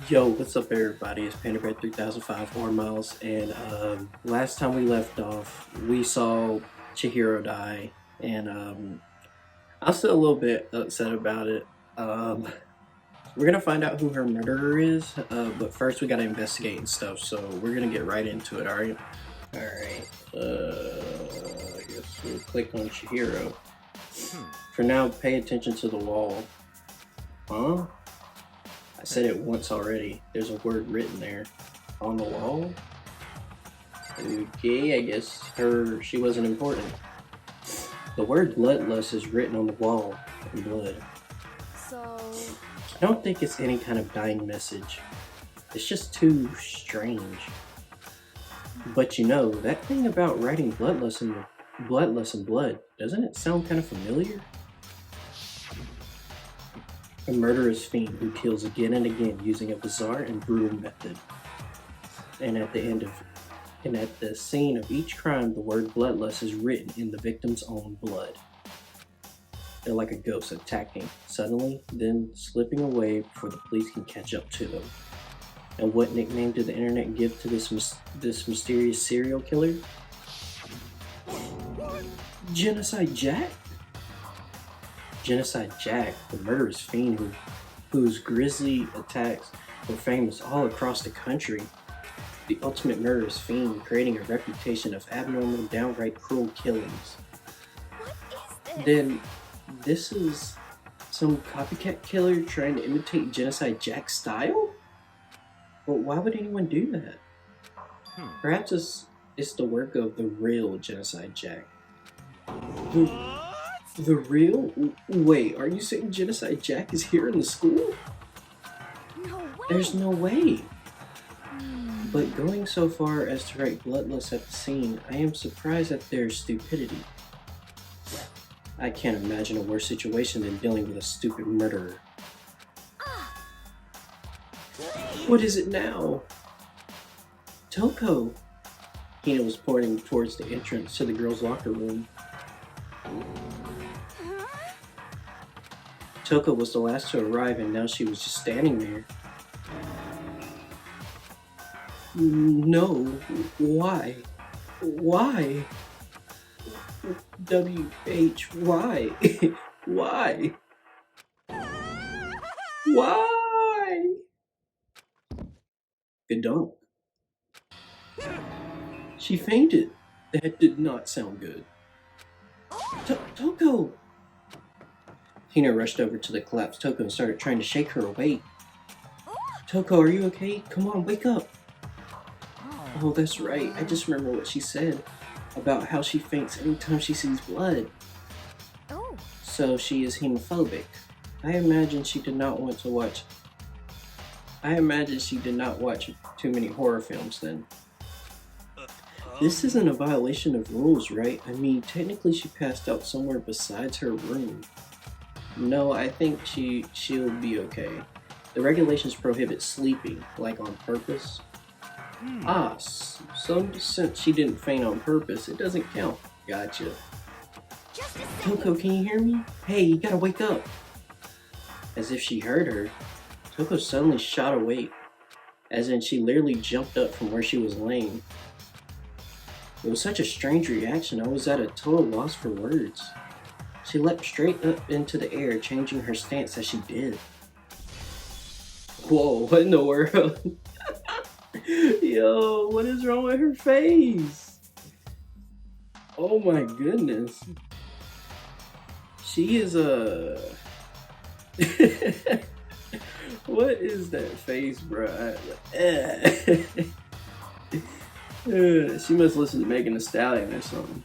Yo, what's up, everybody? It's Panda 3005 or Myles, and last time we left off, we saw Chihiro die, and I'm still a little bit upset about it. Um, we're gonna find out who her murderer is, but first we gotta investigate and stuff. So we're gonna get right into it. All right. All right. I guess we'll click on Chihiro. For now, pay attention to the wall. Huh? I said it once already. There's a word written there. On the wall? Okay, I guess she wasn't important. The word bloodlust is written on the wall in blood. So, I don't think it's any kind of dying message. It's just too strange. But you know, that thing about writing bloodlust in blood, doesn't it sound kind of familiar? A murderous fiend who kills again and again using a bizarre and brutal method. And at the scene of each crime, the word bloodlust is written in the victim's own blood. They're like a ghost attacking, suddenly, then slipping away before the police can catch up to them. And what nickname did the internet give to this mysterious serial killer? Genocide Jack? Genocide Jack, the murderous fiend whose grisly attacks were famous all across the country. The ultimate murderous fiend, creating a reputation of abnormal, downright cruel killings. what is this? Then, this is some copycat killer trying to imitate Genocide Jack's style? But why would anyone do that? Perhaps it's the work of the real Genocide Jack. The real? Wait, are you saying Genocide Jack is here in the school? No way. There's no way. But going so far as to write bloodlust at the scene, I am surprised at their stupidity. I can't imagine a worse situation than dealing with a stupid murderer. What is it now? Toko! Hina was pointing towards the entrance to the girls' locker room. Toko was the last to arrive, and now she was just standing there. No, why? Why? WHY? Why? Why? Good dunk. She fainted. That did not sound good. Toko! Hina rushed over to the collapsed Toko and started trying to shake her awake. Toko, are you okay? Come on, wake up! Oh, that's right. I just remember what she said about how she faints anytime she sees blood. Oh, So she is hemophobic. I imagine she did not watch too many horror films then. This isn't a violation of rules, right? I mean, technically she passed out somewhere besides her room. No, I think she'll be okay. The regulations prohibit sleeping, like on purpose. So since she didn't faint on purpose, it doesn't count. Gotcha. just a second. Toko, can you hear me? Hey, you gotta wake up. As if she heard her, Toko suddenly shot awake, as in she literally jumped up from where she was laying. It was such a strange reaction, I was at a total loss for words. She leapt straight up into the air, changing her stance as she did. Whoa, what in the world? Yo, what is wrong with her face? Oh my goodness. She is a... What is that face, bruh? She must listen to Megan Thee Stallion or something.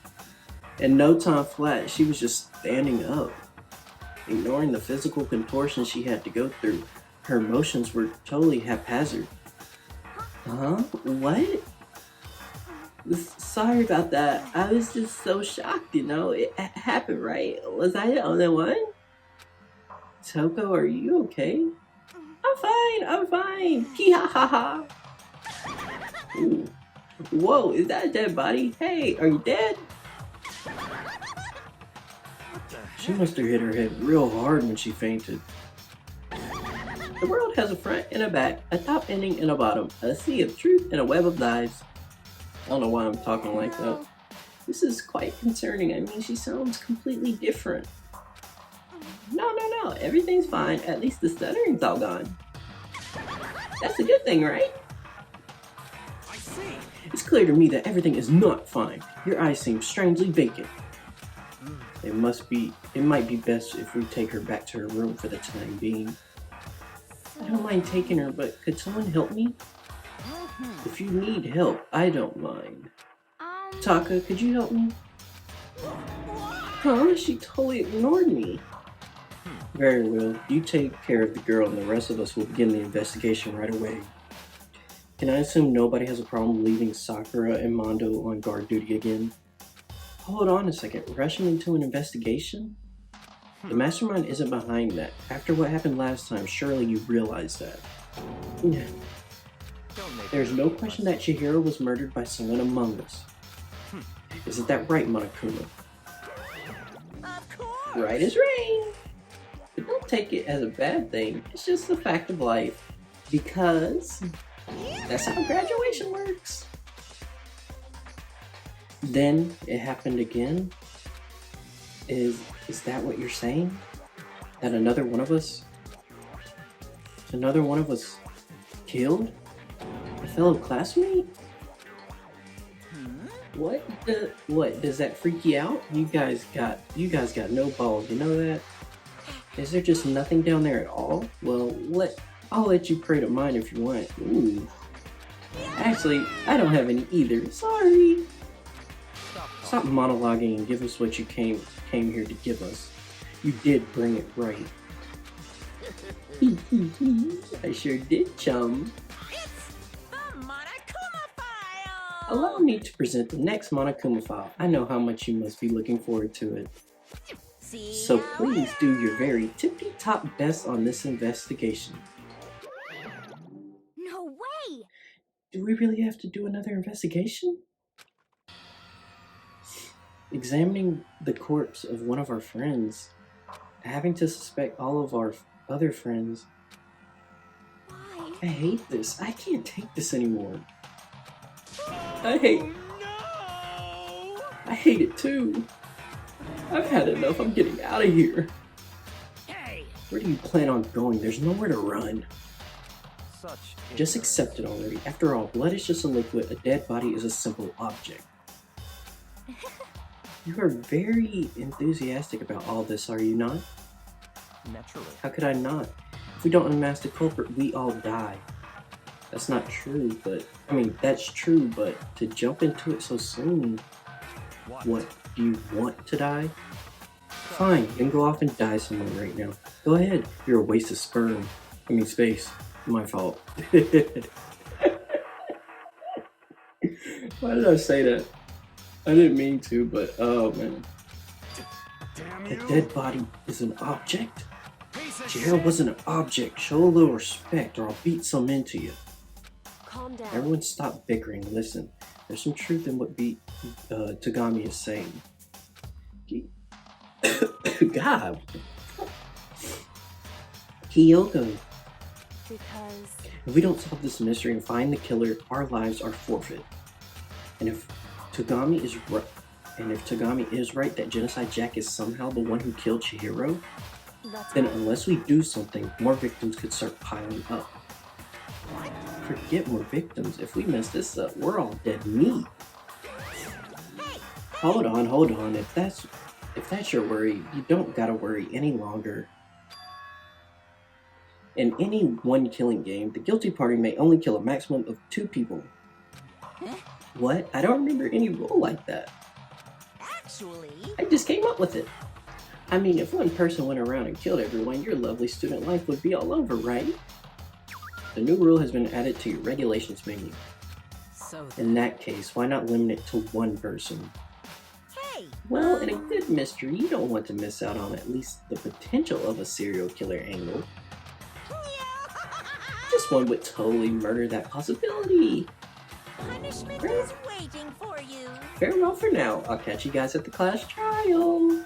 In no time flat, she was just standing up. Ignoring the physical contortion she had to go through, her emotions were totally haphazard. Huh? What? Sorry about that. I was just so shocked, you know? It happened, right? Was I the only one? Toko, are you okay? I'm fine. Hee ha ha ha. Ooh. Whoa, is that a dead body? Hey, are you dead? She must have hit her head real hard when she fainted. The world has a front and a back, a top ending and a bottom, a sea of truth and a web of lies. I don't know why I'm talking like that. No. This is quite concerning. I mean, she sounds completely different. No, everything's fine. At least the stuttering's all gone. That's a good thing, right? I see. It's clear to me that everything is not fine. Your eyes seem strangely vacant. It might be best if we take her back to her room for the time being. I don't mind taking her, but could someone help me? If you need help, I don't mind. Taka, could you help me? Huh? She totally ignored me. Very well. You take care of the girl and the rest of us will begin the investigation right away. Can I assume nobody has a problem leaving Sakura and Mondo on guard duty again? Hold on a second. Rushing into an investigation? The mastermind isn't behind that. After what happened last time, surely you realize that. Yeah. There's no question that Chihiro was murdered by someone among us. Isn't that right, Monokuma? Of course. Right as rain! But don't take it as a bad thing. It's just a fact of life. Because that's how graduation works. Then it happened again? Is that what you're saying? That another one of us killed? A fellow classmate? What does that freak you out? You guys got no balls, you know that? Is there just nothing down there at all? Well, I'll let you pray to mine if you want. Ooh. Actually, I don't have any either. Sorry. Stop monologuing and give us what you came here to give us. You did bring it right. I sure did, chum. It's the Monokuma file. Allow me to present the next Monokuma file. I know how much you must be looking forward to it. See So how please do your very tippy-top best on this investigation. No way. Do we really have to do another investigation? Examining the corpse of one of our friends, having to suspect all of our other friends. Why? I hate this. I can't take this anymore. I hate it too. I've had enough. I'm getting out of here. Hey. Where do you plan on going? There's nowhere to run. Such. Just accept it already. After all, blood is just a liquid. A dead body is a simple object. You are very enthusiastic about all this, are you not? Naturally. How could I not? If we don't unmask the culprit, we all die. That's not true, but... I mean, that's true, but to jump into it so soon... What? Do you want to die? Fine, you can go off and die somewhere right now. Go ahead. You're a waste of sperm. I mean, space. My fault. Why did I say that? I didn't mean to, but oh man. Damn A you. dead body is an object? Piece of Chihiro shit. wasn't an object. Show a little respect or I'll beat some into you. Calm down. Everyone stop bickering. Listen, there's some truth in what Tagami is saying. God. Kyoko. Because If we don't solve this mystery and find the killer, our lives are forfeit. And if Tagami is right that Genocide Jack is somehow the one who killed Chihiro, that's then unless we do something, more victims could start piling up. Forget more victims. If we mess this up, we're all dead meat. Hold on. If that's your worry, you don't gotta worry any longer. In any one killing game, the guilty party may only kill a maximum of 2 people. Huh? What? I don't remember any rule like that. actually. I just came up with it. I mean, if one person went around and killed everyone, your lovely student life would be all over, right? The new rule has been added to your regulations menu. So In that case, why not limit it to 1 person? hey. Well, in a good mystery, you don't want to miss out on at least the potential of a serial killer angle. This one would totally murder that possibility. Punishment is waiting for you. Farewell for now. I'll catch you guys at the class trial.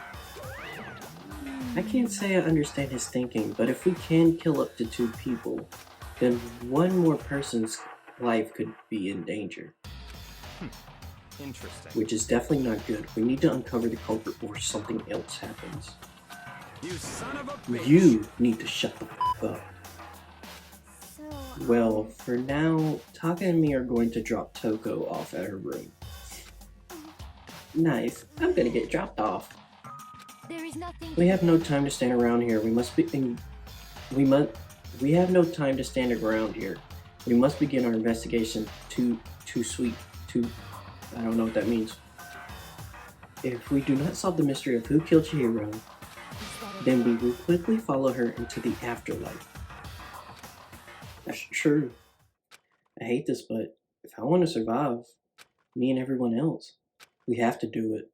I can't say I understand his thinking, but if we can kill up to 2 people, then one more person's life could be in danger, Interesting. which is definitely not good. We need to uncover the culprit before something else happens. You son of a bitch. You need to shut the f up. So, Well, for now, Taka and me are going to drop Toko off at her room. Nice. I'm gonna get dropped off. there is nothing. We have no time to stand around here. We have no time to stand around here. We must begin our investigation. Too sweet. I don't know what that means. If we do not solve the mystery of who killed Chihiro, then we will quickly follow her into the afterlife. That's true. I hate this, but if I want to survive, me and everyone else, we have to do it.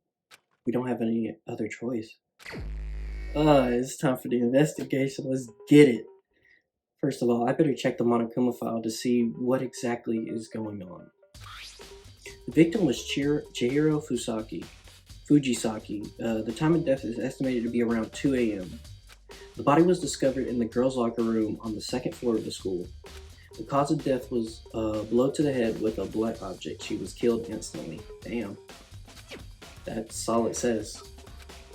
We don't have any other choice. It's time for the investigation. Let's get it. First of all, I better check the Monokuma file to see what exactly is going on. The victim was Chihiro Fujisaki. The time of death is estimated to be around 2 a.m. The body was discovered in the girls' locker room on the 2nd floor of the school. The cause of death was a blow to the head with a blunt object. She was killed instantly. Damn. That's all it says.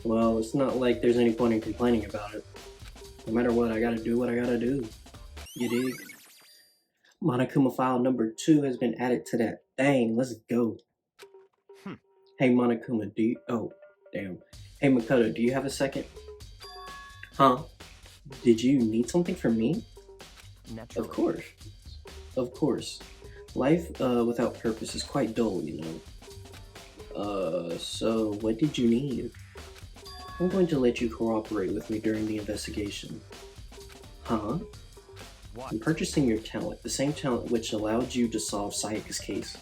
Well, it's not like there's any point in complaining about it. No matter what, I gotta do what I gotta do. You dig? Monokuma file number 2 has been added to that thing. Let's go. Hey Monokuma, oh, damn. Hey Makoto, do you have a second? Huh? Did you need something from me? Naturally. Of course. Life without purpose is quite dull, you know. So what did you need? I'm going to let you cooperate with me during the investigation. Huh? What? I'm purchasing your talent, the same talent which allowed you to solve Sayaka's case.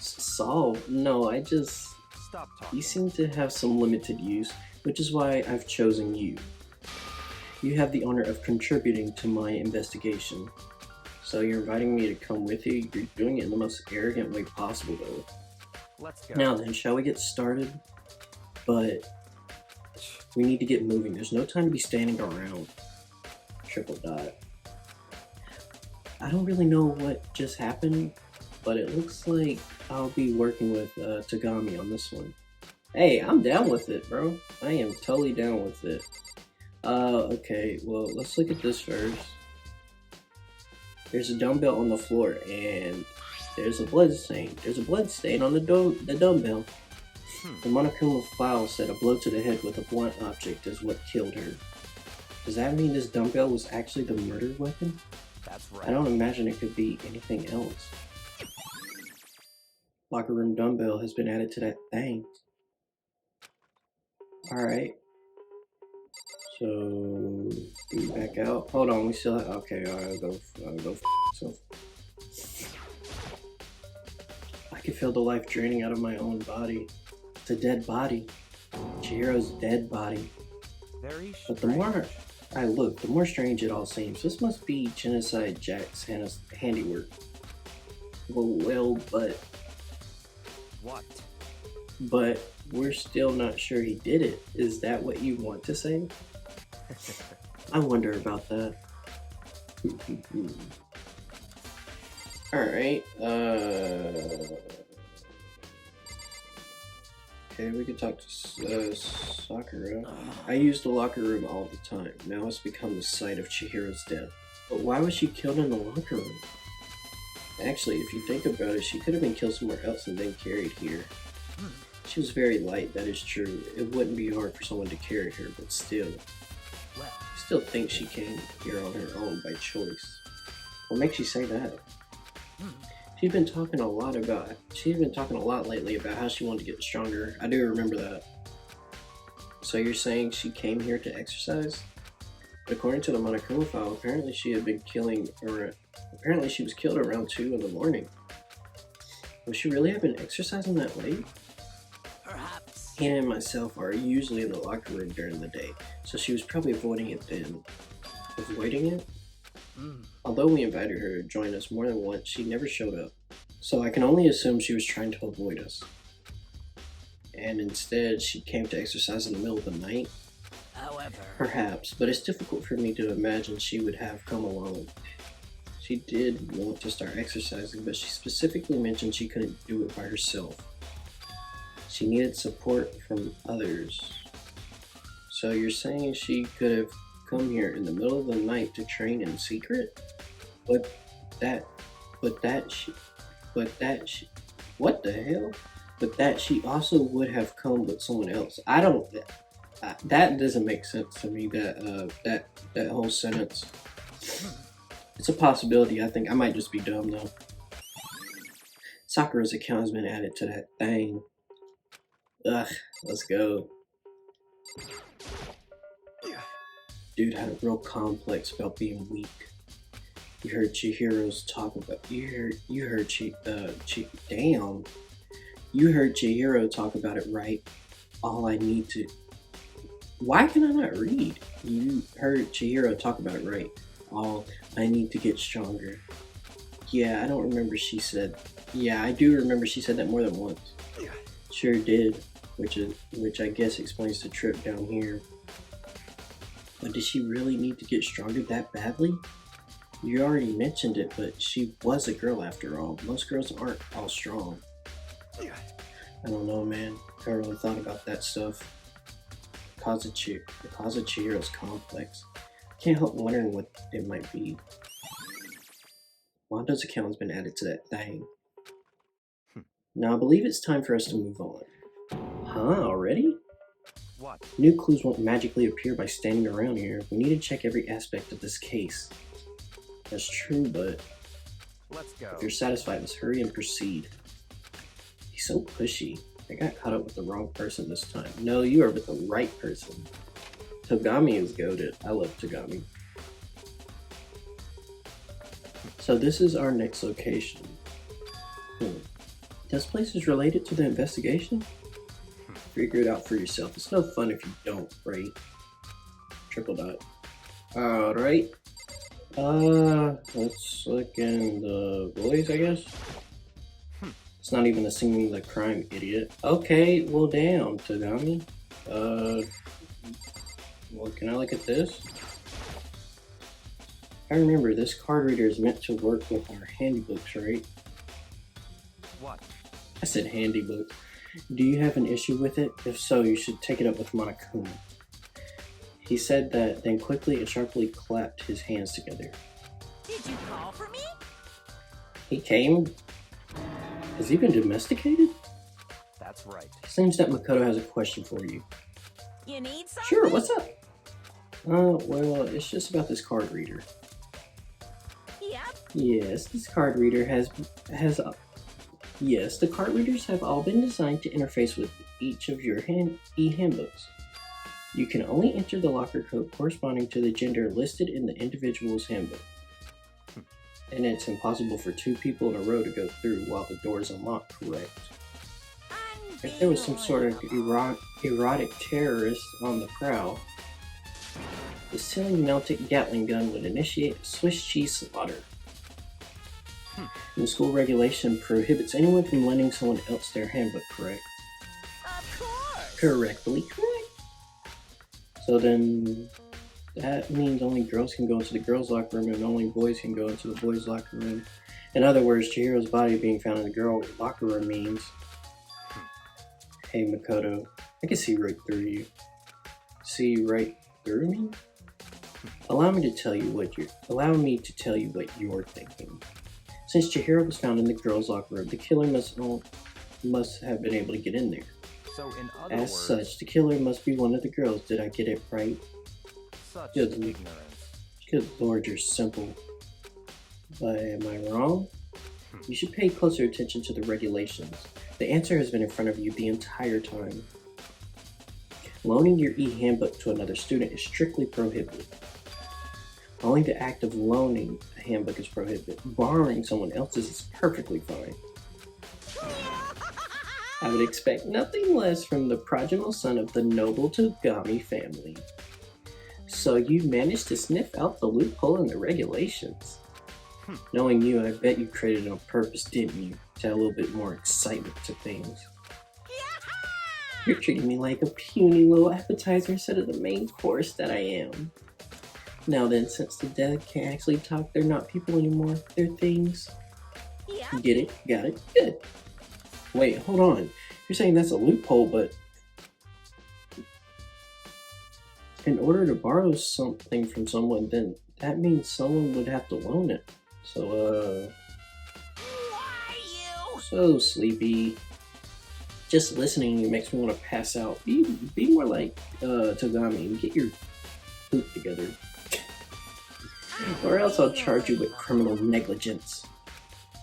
Solve? No, Stop talking. You seem to have some limited use, which is why I've chosen you. You have the honor of contributing to my investigation. So you're inviting me to come with you? You're doing it in the most arrogant way possible, though. Let's go. Now then, shall we get started? But we need to get moving. There's no time to be standing around. Triple dot. I don't really know what just happened, but it looks like I'll be working with Tagami on this one. Hey, I'm down with it, bro. I am totally down with it. Okay, well, let's look at this first. There's a dumbbell on the floor, and there's a blood stain. There's a blood stain on the dumbbell. The Monokuma file said a blow to the head with a blunt object is what killed her. Does that mean this dumbbell was actually the murder weapon? That's right. I don't imagine it could be anything else. Locker room dumbbell has been added to that thing. Alright. So, we back out. Hold on, we still have, okay, I'll go myself. I can feel the life draining out of my own body. It's a dead body. Chihiro's dead body. Very But the more I look, the more strange it all seems. This must be Genocide Jack's handiwork. Well, but we're still not sure he did it. Is that what you want to say? I wonder about that. Alright, okay, we could talk to Sakura. I use the locker room all the time. Now it's become the site of Chihiro's death. But why was she killed in the locker room? Actually, if you think about it, she could have been killed somewhere else and then carried here. She was very light, that is true. It wouldn't be hard for someone to carry her, but still. Well, I still think she came here on her own by choice. What makes you say that? She's been talking a lot lately about how she wanted to get stronger. I do remember that. So you're saying she came here to exercise? But according to the Monokuma file, apparently she was killed around 2 in the morning. Would she really have been exercising that late? Perhaps. Hannah and myself are usually in the locker room during the day, so she was probably avoiding it then. Avoiding it? Although we invited her to join us more than once, she never showed up. So I can only assume she was trying to avoid us. And instead, she came to exercise in the middle of the night. However, Perhaps, but it's difficult for me to imagine she would have come alone. She did want to start exercising, but she specifically mentioned she couldn't do it by herself. She needed support from others. So you're saying she could have come here in the middle of the night to train in secret? But that, but that she, but that she, what the hell? But that she also would have come with someone else. I don't. That doesn't make sense to me. That whole sentence. It's a possibility. I think I might just be dumb though. Sakura's account has been added to that thing. Ugh. Let's go. Dude had a real complex about being weak. You heard Chihiro's talk about. You heard damn. You heard Chihiro talk about it, right? All I need to. Why can I not read? You heard Chihiro talk about it, right? All I need to get stronger. Yeah, I don't remember she said. Yeah, I do remember she said that more than once. Sure did, which I guess explains the trip down here. But did she really need to get stronger that badly? You already mentioned it, but she was a girl after all. Most girls aren't all strong. I don't know, man. I haven't really thought about that stuff. The cause of Chihiro's complex. I can't help wondering what it might be. Wando's account has been added to that thing. Now I believe it's time for us to move on. Huh, already? What? New clues won't magically appear by standing around here. We need to check every aspect of this case. That's true, but Let's go. if you're satisfied, let's hurry and proceed. He's so pushy. I got caught up with the wrong person this time. No, you are with the right person. Togami is goated. I love Togami. So this is our next location. This place is related to the investigation? Figure it out for yourself. It's no fun if you don't, right? Triple dot. Alright. Let's look in the boys, I guess. It's not even assuming the crime, idiot. Okay, well damn, Togami. Well, can I look at this? I remember this card reader is meant to work with our handy books, right? What? I said handy book. Do you have an issue with it? If so, you should take it up with Monokuma. He said that, then quickly and sharply clapped his hands together. did you call for me? He came? Has he been domesticated? That's right. Seems that Makoto has a question for you. You need something? Sure, what's up? Well, it's just about this card reader. Yep. Yes, this card reader Yes, the card readers have all been designed to interface with each of your e-handbooks. You can only enter the locker code corresponding to the gender listed in the individual's handbook. And it's impossible for two people in a row to go through while the door is unlocked, correct? If there was some sort of erotic terrorist on the prowl, the silly melted Gatling gun would initiate a Swiss cheese slaughter. And school regulation prohibits anyone from lending someone else their handbook, correct? Of course. Correctly correct. So then, that means only girls can go into the girls' locker room and only boys can go into the boys' locker room. In other words, Chihiro's body being found in the girls' locker room means... Hey Makoto, I can see right through you. See right through me? Allow me to tell you what you're thinking. Since Chihiro was found in the girls' locker room, the killer must have been able to get in there. So in other As words, such, the killer must be one of the girls. Did I get it right? such Good. ignorance. Good lord, you're simple. But am I wrong? You should pay closer attention to the regulations. The answer has been in front of you the entire time. Loaning your e-handbook to another student is strictly prohibited. Only the act of loaning a handbook is prohibited. Borrowing someone else's is perfectly fine. I would expect nothing less from the progenitor son of the noble Togami family. So you managed to sniff out the loophole in the regulations. Knowing you, I bet you created it on purpose, didn't you? To add a little bit more excitement to things. You're treating me like a puny little appetizer instead of the main course that I am. Now then, since the dead can't actually talk, they're not people anymore. They're things. Yep. Get it? Got it? Good. Wait, hold on. You're saying that's a loophole, but in order to borrow something from someone, then that means someone would have to loan it. So, Why you? so sleepy. Just listening to you makes me want to pass out. Be more like Togami and get your poop together. Or else I'll charge you with criminal negligence.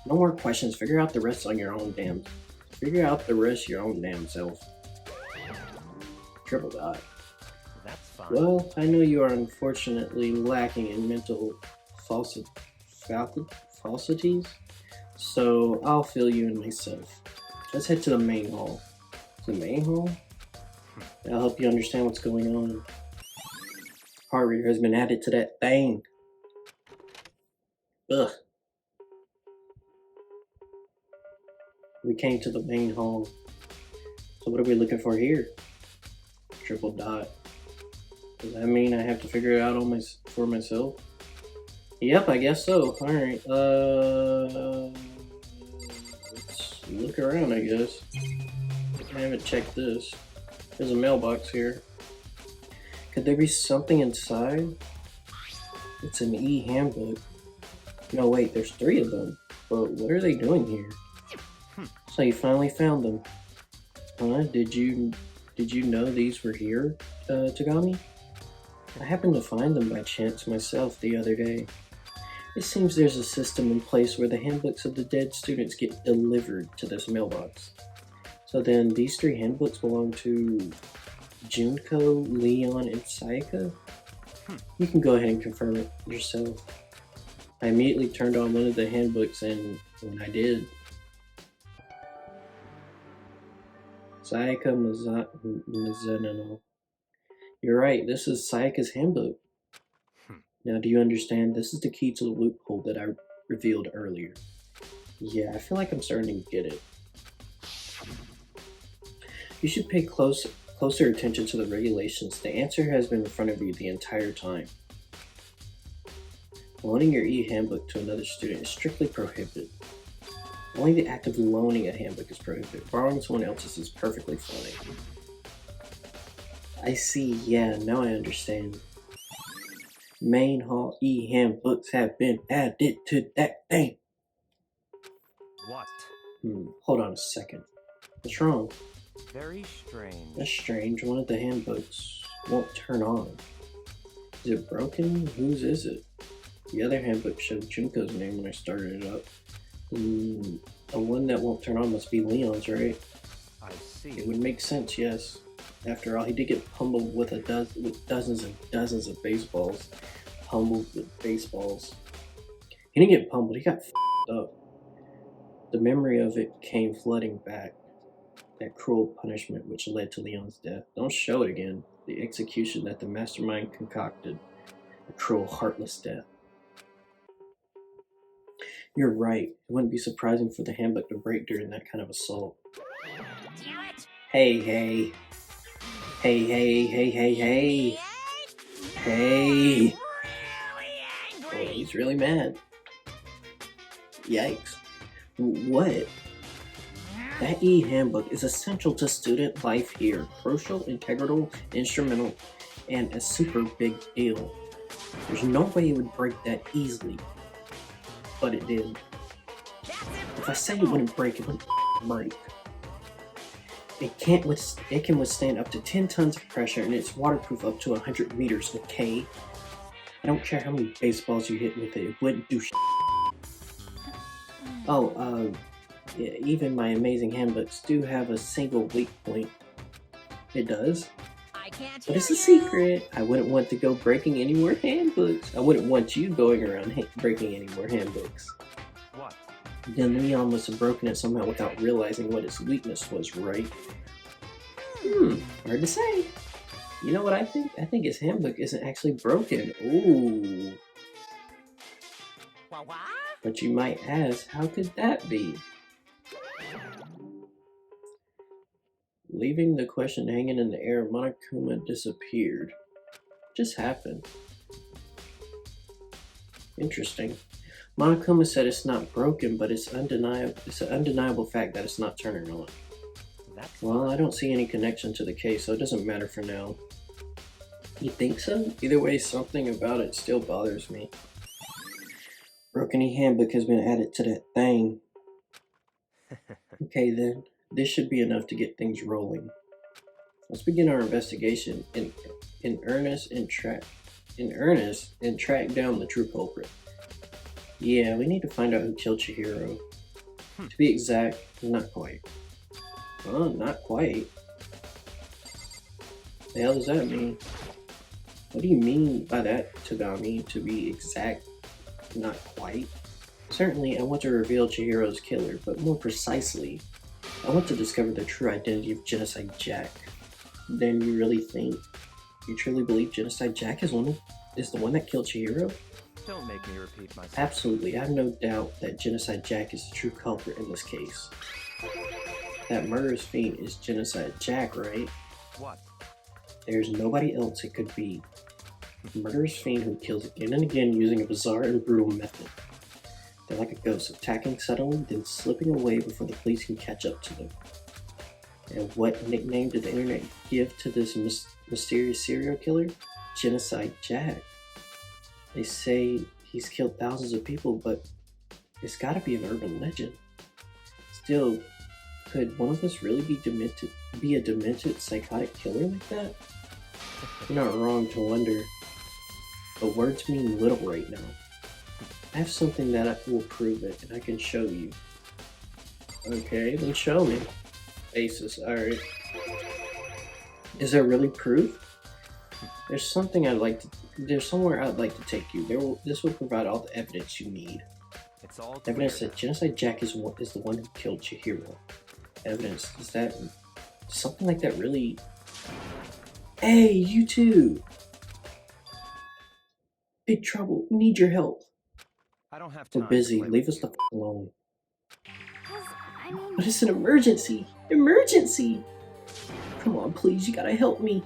No more questions. Figure out the rest on your own damn. Figure out the rest your own damn self. Triple dot. That's fine. Well, I know you are unfortunately lacking in mental falsities, so I'll fill you in myself. Let's head to the main hall. The main hall? That'll help you understand what's going on. Heart rate has been added to that thing. Ugh. We came to the main hall. So what are we looking for here? Triple dot. Does that mean I have to figure it out for myself? Yep, I guess so. Alright, let's look around, I guess. I haven't checked this. There's a mailbox here. Could there be something inside? It's an e-handbook. No, wait, there's 3 of them. But what are they doing here? So you finally found them. Huh? Did you know these were here, Togami? I happened to find them by chance myself the other day. It seems there's a system in place where the handbooks of the dead students get delivered to this mailbox. So then these 3 handbooks belong to Junko, Leon, and Sayaka? You can go ahead and confirm it yourself. I immediately turned on one of the handbooks, and when I did, Sayaka Mizuno. You're right, this is Sayaka's handbook. Now, do you understand? This is the key to the loophole that I revealed earlier. Yeah, I feel like I'm starting to get it. You should pay closer attention to the regulations. The answer has been in front of you the entire time. Loaning your e-handbook to another student is strictly prohibited. Only the act of loaning a handbook is prohibited. Borrowing someone else's is perfectly fine. I see, yeah, now I understand. Main hall e-handbooks have been added to that thing. What? Hold on a second. What's wrong? Very strange. That's strange. One of the handbooks won't turn on. Is it broken? Whose is it? The other handbook showed Junko's name when I started it up. The one that won't turn on must be Leon's, right? I see. It would make sense, yes. After all, he did get pummeled with dozens and dozens of baseballs. Pummeled with baseballs. He didn't get pummeled, he got f***ed up. The memory of it came flooding back. That cruel punishment which led to Leon's death. Don't show it again. The execution that the mastermind concocted. A cruel, heartless death. You're right. It wouldn't be surprising for the handbook to break during that kind of assault. Damn it! Hey, hey. Hey, hey, hey, hey, hey. Hey. Really Oh, angry. he's really mad. Yikes. What? That e-handbook is essential to student life here. Crucial, integral, instrumental, and a super big deal. There's no way it would break that easily. But it did. If I say it wouldn't break, it wouldn't break. It can withstand up to 10 tons of pressure, and it's waterproof up to 100 meters, okay? I don't care how many baseballs you hit with it, it wouldn't do shit. Oh, yeah, even my amazing handbooks do have a single weak point. It does? I can't But it's hear a you. secret. I wouldn't want to go breaking any more handbooks. I wouldn't want you going around breaking any more handbooks. What? Then Leon must have broken it somehow without realizing what its weakness was, right? Hard to say. You know what I think? I think his handbook isn't actually broken. Ooh. What? But you might ask, how could that be? Leaving the question hanging in the air, Monokuma disappeared. What just happened? Interesting. Monokuma said it's not broken, but it's undeniable. It's an undeniable fact that it's not turning on. That's Well, I don't see any connection to the case, so it doesn't matter for now. You think so? Either way, something about it still bothers me. Broken handbook has been added to that thing. Okay then, this should be enough to get things rolling. Let's begin our investigation in earnest and track down the true culprit. Yeah, we need to find out who killed Chihiro. To be exact, not quite. Oh, not quite. The hell does that mean? What do you mean by that, Tagami? To be exact, not quite? Certainly, I want to reveal Chihiro's killer, but more precisely, I want to discover the true identity of Genocide Jack. Then you truly believe Genocide Jack is the one that killed Chihiro? Don't make me repeat myself. Absolutely, I have no doubt that Genocide Jack is the true culprit in this case. That murderous fiend is Genocide Jack, right? What? There's nobody else it could be. A murderous fiend who kills again and again using a bizarre and brutal method. They're like a ghost, attacking suddenly, then slipping away before the police can catch up to them. And what nickname did the internet give to this mysterious serial killer? Genocide Jack. They say he's killed thousands of people, but it's gotta be an urban legend. Still, could one of us really be a demented psychotic killer like that? You're not wrong to wonder, but words mean little right now. I have something that will prove it, and I can show you. Okay, then show me. Aces, alright. Is there really proof? There's somewhere I'd like to take you. This will provide all the evidence you need. It's all Evidence clear. that Genocide Jack is the one who killed Chihiro. Evidence, something like that really... Hey, you two! Big trouble, we need your help. I don't have We're time. busy, to play leave with us the you. f alone. I mean, But it's an emergency! Emergency! Come on, please, you gotta help me.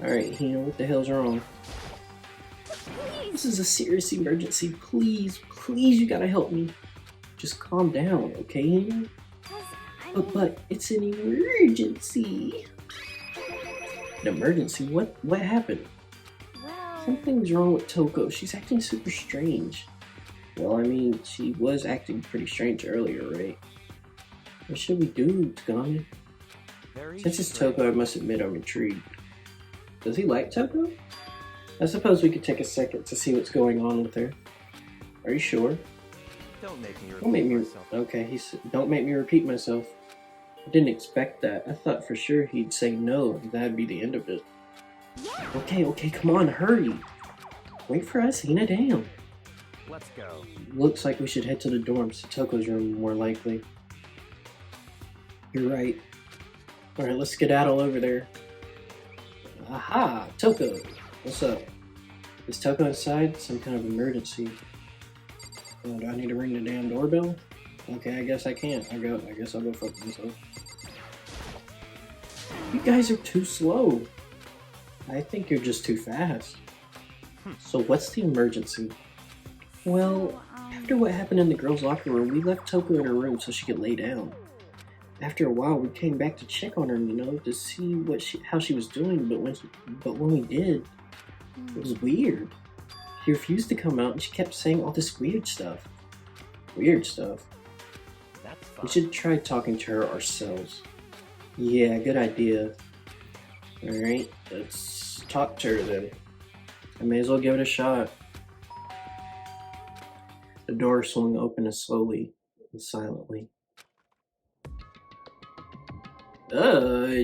Alright, Hina, what the hell's wrong? This is a serious emergency. Please, please, you gotta help me. Just calm down, okay, Hina? But it's an emergency. An emergency? What happened? well, Something's wrong with Toko. She's acting super strange. Well, I mean, she was acting pretty strange earlier, right? What should we do, Tagami? Very Since it's strange. Toko, I must admit I'm intrigued. Does he like Toko? I suppose we could take a second to see what's going on with her. Are you sure? Don't make me repeat Don't make me... myself. Okay, he said, don't make me repeat myself. I didn't expect that. I thought for sure he'd say no, and that'd be the end of it. Okay, come on, hurry. Wait for us, Hina, damn. Let's go. Looks like we should head to the dorms, to Toko's room, more likely. You're right. Alright, let's skedaddle over there. Aha! Toko! What's up? Is Toko inside? Some kind of emergency. Do I need to ring the damn doorbell? Okay, I guess I can't. I guess I'll go fuck myself. You guys are too slow. I think you're just too fast. So what's the emergency? Well, after what happened in the girls' locker room, we left Toko in her room so she could lay down. After a while, we came back to check on her, to see how she was doing. But when we did, it was weird. She refused to come out, and she kept saying all this weird stuff. Weird stuff. That's fine. We should try talking to her ourselves. Yeah, good idea. Alright, let's talk to her then. I may as well give it a shot. The door swung open slowly and silently.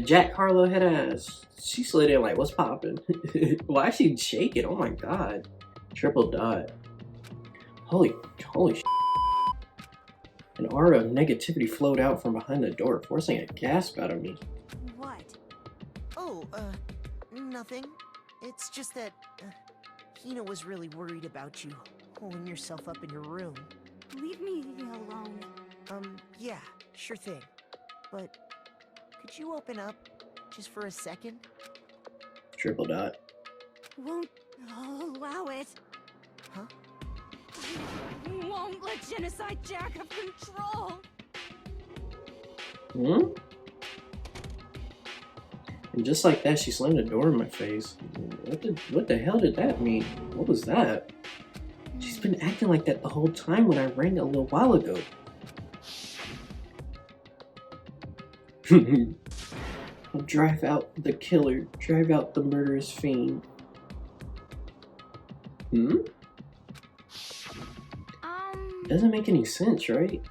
Jack Harlow head ass. She slid in like, what's poppin'? Why is she shaking? Oh my god. Triple dot. Holy sh**. An aura of negativity flowed out from behind the door, forcing a gasp out of me. What? Oh, nothing. It's just that, Hina was really worried about you, holding yourself up in your room. leave me alone. Yeah, sure thing. But, Could you open up just for a second? Triple dot. Won't allow it. Huh? Won't let Genocide Jack have control. Hmm? And just like that, she slammed the door in my face. What the hell did that mean? What was that? She's been acting like that the whole time when I rang a little while ago. Drive out the killer. Drive out the murderous fiend. Hmm? Doesn't make any sense, right?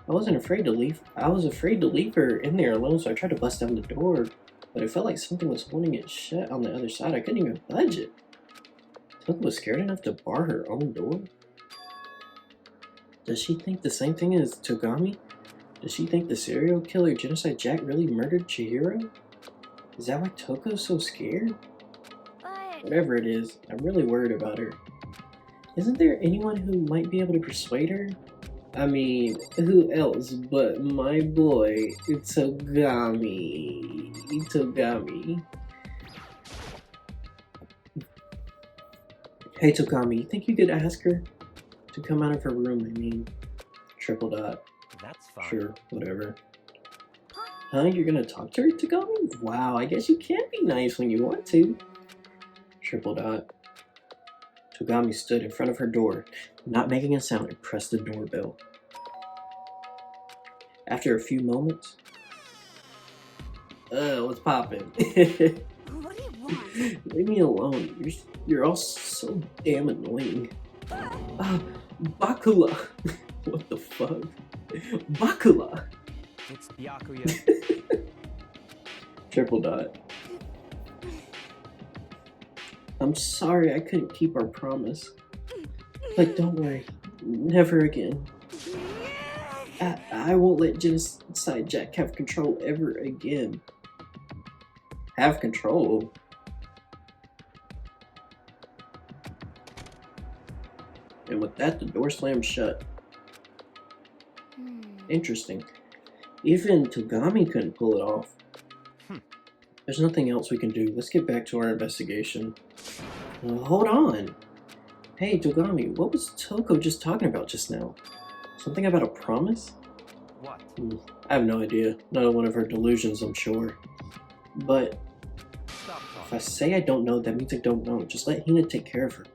I wasn't afraid to leave. I was afraid to leave her in there alone, so I tried to bust down the door, but it felt like something was holding it shut on the other side. I couldn't even budge it. Something was scared enough to bar her own door? Does she think the same thing as Togami? Does she think the serial killer Genocide Jack really murdered Chihiro? Is that why Toko's so scared? But Whatever it is, I'm really worried about her. Isn't there anyone who might be able to persuade her? I mean, who else but my boy, Togami. Hey Togami, you think you could ask her to come out of her room, I mean? Triple dot. That's fine. Sure, whatever. Huh? You're gonna talk to her, Togami? Wow, I guess you can be nice when you want to. Triple dot. Togami stood in front of her door, not making a sound, and pressed the doorbell. After a few moments, what's poppin'? what do you want? Leave me alone. You're all so damn annoying. Bakula. What the fuck? Bakula. It's Byakuya. Triple dot. I'm sorry I couldn't keep our promise. But don't worry, never again. I won't let Genocide Jack have control ever again. Have control? And with that, the door slammed shut. Interesting. Even Togami couldn't pull it off. There's nothing else we can do. Let's get back to our investigation. Hold on. Hey, Togami, what was Toko just talking about just now? Something about a promise? What? I have no idea. Another one of her delusions, I'm sure. But Stop if talking. I say I don't know, that means I don't know. Just let Hina take care of her.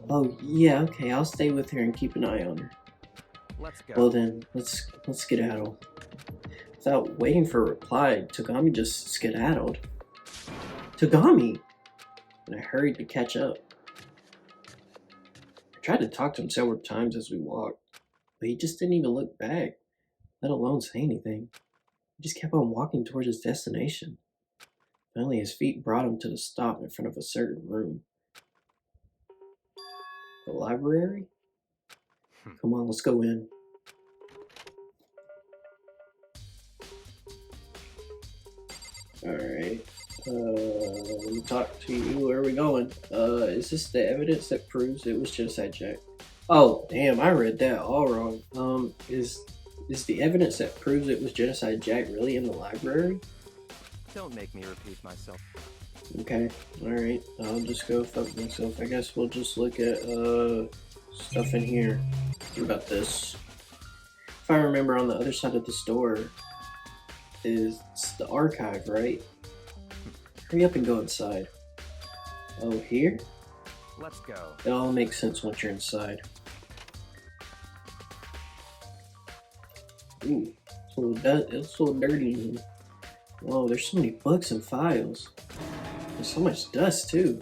Oh, yeah, okay, I'll stay with her and keep an eye on her. Let's go. Well then, let's skedaddle. Without waiting for a reply, Togami just skedaddled. Togami! And I hurried to catch up. I tried to talk to him several times as we walked, but he just didn't even look back, let alone say anything. He just kept on walking towards his destination. Finally, his feet brought him to the stop in front of a certain room. The library? Come on, let's go in. Alright. Let me talk to you. Where are we going? Is this the evidence that proves it was Genocide Jack? Oh, damn, I read that all wrong. Is the evidence that proves it was Genocide Jack really in the library? Don't make me repeat myself. Okay, alright. I'll just go fuck myself. I guess we'll just look at, stuff in here. What about this? If I remember, on the other side of this door is the archive, right? Hurry up and go inside. Oh, here? Let's go. It all makes sense once you're inside. Ooh, it's so dirty in here. Whoa, there's so many books and files. There's so much dust, too.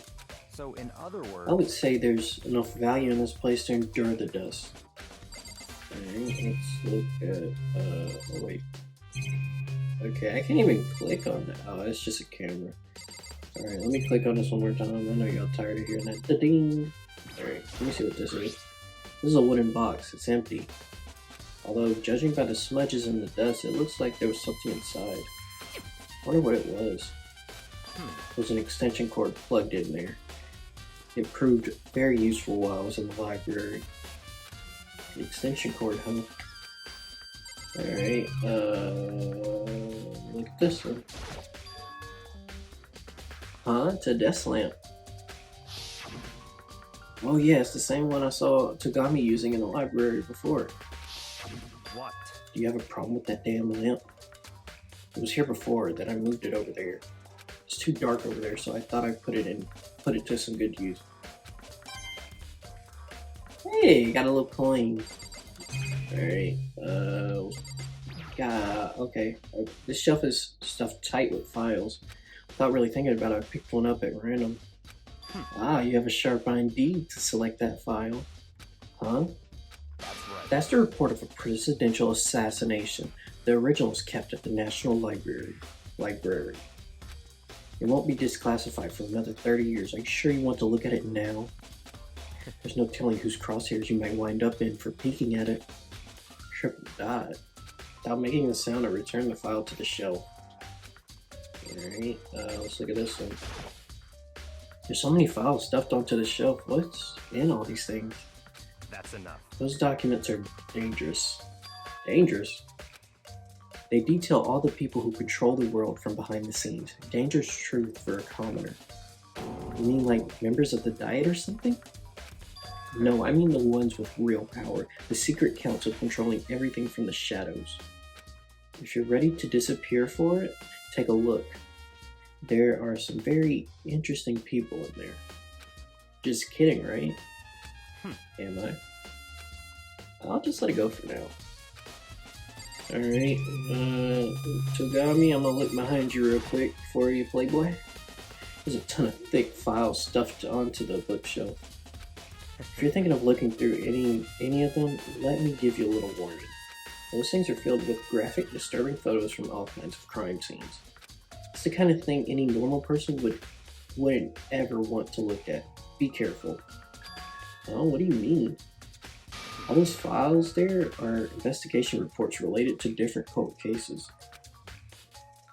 So, in other words, I would say there's enough value in this place to endure the dust. Alright, let's look at, oh wait. Okay, I can't even click on that. Oh, it's just a camera. Alright, let me click on this one more time. I know y'all tired of hearing that. Da-ding! Alright, let me see what this is. This is a wooden box. It's empty. Although, judging by the smudges and the dust, it looks like there was something inside. I wonder what it was. There was an extension cord plugged in there. It proved very useful while I was in the library. The extension cord, huh? Alright, look at this one. Huh? It's a desk lamp. Oh yeah, it's the same one I saw Togami using in the library before. What? Do you have a problem with that damn lamp? It was here before, then I moved it over there. It's too dark over there, so I thought I'd put it to some good use. Hey, got a little coin. Alright, okay. This shelf is stuffed tight with files. Without really thinking about it, I picked one up at random. Ah, you have a sharp ID to select that file. Huh? That's right. That's the report of a presidential assassination. The original is kept at the National Library. It won't be declassified for another 30 years. Are you sure you want to look at it now? There's no telling whose crosshairs you might wind up in for peeking at it. Triple dot. Without making a sound, I return the file to the shelf. Alright, let's look at this one. There's so many files stuffed onto the shelf. What's in all these things? That's enough. Those documents are dangerous. Dangerous? They detail all the people who control the world from behind the scenes. Dangerous truth for a commoner. You mean like members of the Diet or something? No, I mean the ones with real power. The secret council controlling everything from the shadows. If you're ready to disappear for it, take a look. There are some very interesting people in there. Just kidding, right? Am I? I'll just let it go for now. Alright, Togami, I'm gonna look behind you real quick for you, Playboy. There's a ton of thick files stuffed onto the bookshelf. If you're thinking of looking through any of them, let me give you a little warning. Those things are filled with graphic, disturbing photos from all kinds of crime scenes. It's the kind of thing any normal person wouldn't ever want to look at. Be careful. Oh, what do you mean? All those files there are investigation reports related to different cold cases.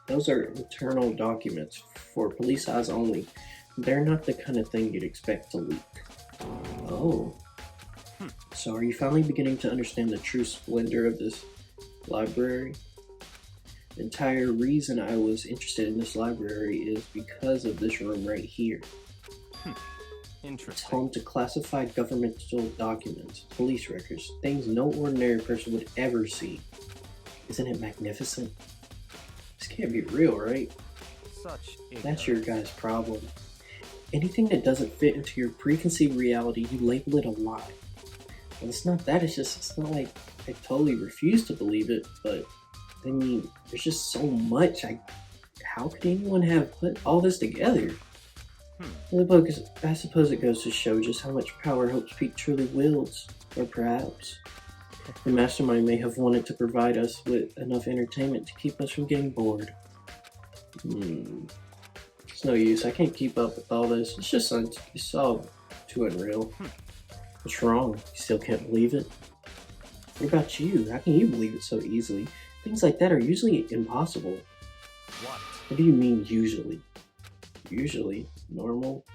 Those are internal documents for police eyes only. They're not the kind of thing you'd expect to leak. Oh. So are you finally beginning to understand the true splendor of this library? The entire reason I was interested in this library is because of this room right here. It's Interesting. home to classified governmental documents, police records, things no ordinary person would ever see. Isn't it magnificent? This can't be real, right? Such That's your guy's problem. Anything that doesn't fit into your preconceived reality, you label it a lie. And it's not that, it's not like I totally refuse to believe it, but I mean, there's just so much. How could anyone have put all this together? The book is, I suppose it goes to show just how much power Hope's Peak truly wields. Or perhaps the mastermind may have wanted to provide us with enough entertainment to keep us from getting bored. It's no use, I can't keep up with all this. It's all too unreal. What's wrong? You still can't believe it? What about you? How can you believe it so easily? Things like that are usually impossible. What? What do you mean usually? Usually? Normal?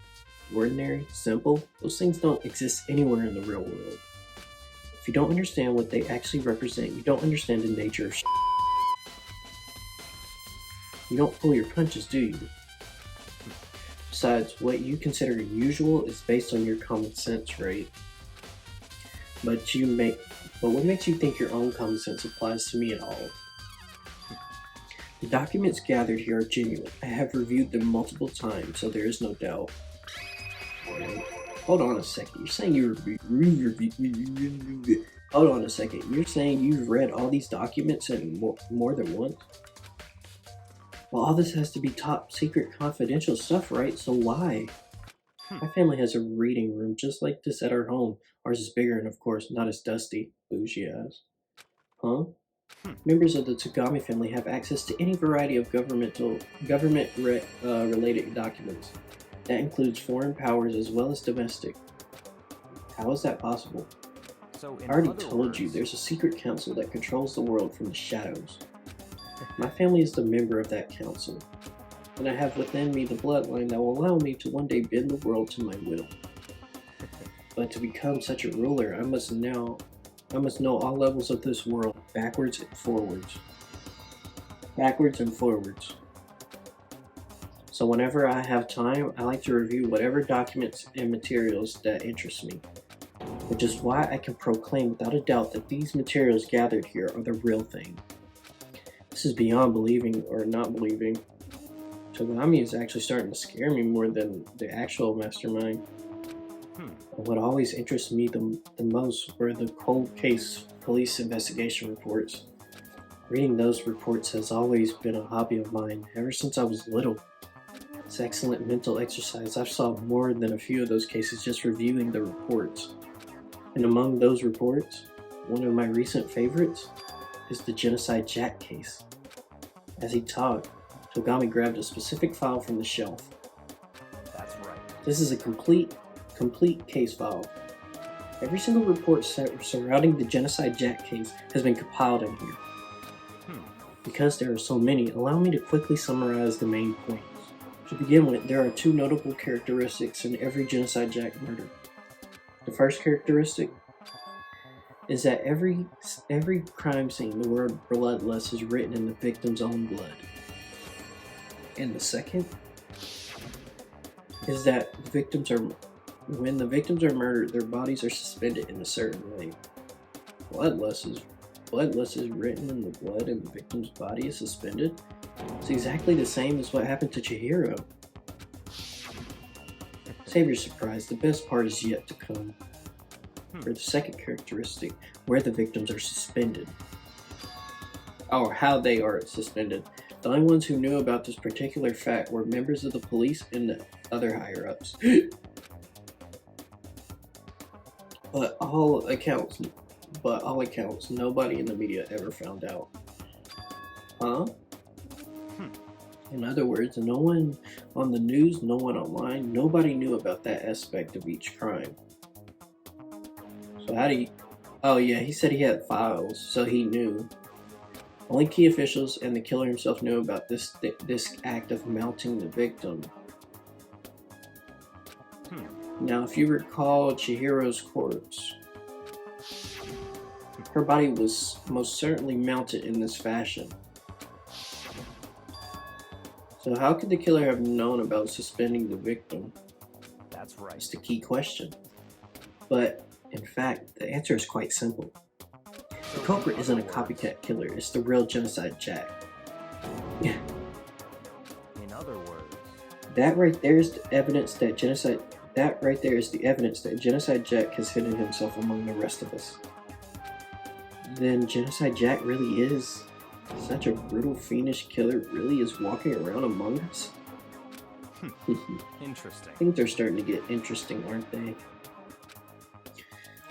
Ordinary? Simple? Those things don't exist anywhere in the real world. If you don't understand what they actually represent, you don't understand the nature of You don't pull your punches, do you? Besides, what you consider usual is based on your common sense, right? But what makes you think your own common sense applies to me at all? The documents gathered here are genuine. I have reviewed them multiple times, so there is no doubt. Hold on a second. You're saying Hold on a second. You're saying you've read all these documents and more than once? Well, all this has to be top secret confidential stuff, right? So why? My family has a reading room just like this at our home. Ours is bigger and, of course, not as dusty. Bougie ass. Huh? Members of the Togami family have access to any variety of government-related documents. That includes foreign powers as well as domestic. How is that possible? So I already told you, there's a secret council that controls the world from the shadows. My family is the member of that council, and I have within me the bloodline that will allow me to one day bend the world to my will. But to become such a ruler, I must know I must know all levels of this world, backwards and forwards. Backwards and forwards. So whenever I have time, I like to review whatever documents and materials that interest me. Which is why I can proclaim without a doubt that these materials gathered here are the real thing. This is beyond believing or not believing. Togami is actually starting to scare me more than the actual mastermind. What always interested me the most were the cold case police investigation reports. Reading those reports has always been a hobby of mine ever since I was little. It's excellent mental exercise. I've solved more than a few of those cases just reviewing the reports. And among those reports, one of my recent favorites is the Genocide Jack case. As he talked, Togami grabbed a specific file from the shelf. That's right. This is a complete case file. Every single report surrounding the Genocide Jack case has been compiled in here. Because there are so many, allow me to quickly summarize the main points. To begin with, there are two notable characteristics in every Genocide Jack murder. The first characteristic is that every crime scene, the word bloodless is written in the victim's own blood. And the second is that when the victims are murdered, their bodies are suspended in a certain way. Bloodless is written in the blood and the victim's body is suspended. It's exactly the same as what happened to Chihiro. Save your surprise, the best part is yet to come. For the second characteristic, where the victims are suspended. Or how they are suspended. The only ones who knew about this particular fact were members of the police and the other higher-ups. But all accounts, nobody in the media ever found out. Huh? In other words, no one on the news, no one online, nobody knew about that aspect of each crime. So how do you... Oh yeah, he said he had files, so he knew. Only key officials and the killer himself knew about this act of mounting the victim. Now, if you recall Chihiro's corpse, her body was most certainly mounted in this fashion. So how could the killer have known about suspending the victim? That's right. It's the key question. But, in fact, the answer is quite simple. The culprit isn't a copycat killer, it's the real Genocide Jack. In other words, That right there is the evidence that Genocide Jack has hidden himself among the rest of us. Then Genocide Jack really is such a brutal, fiendish killer, really is walking around among us? interesting. Things are starting to get interesting, aren't they?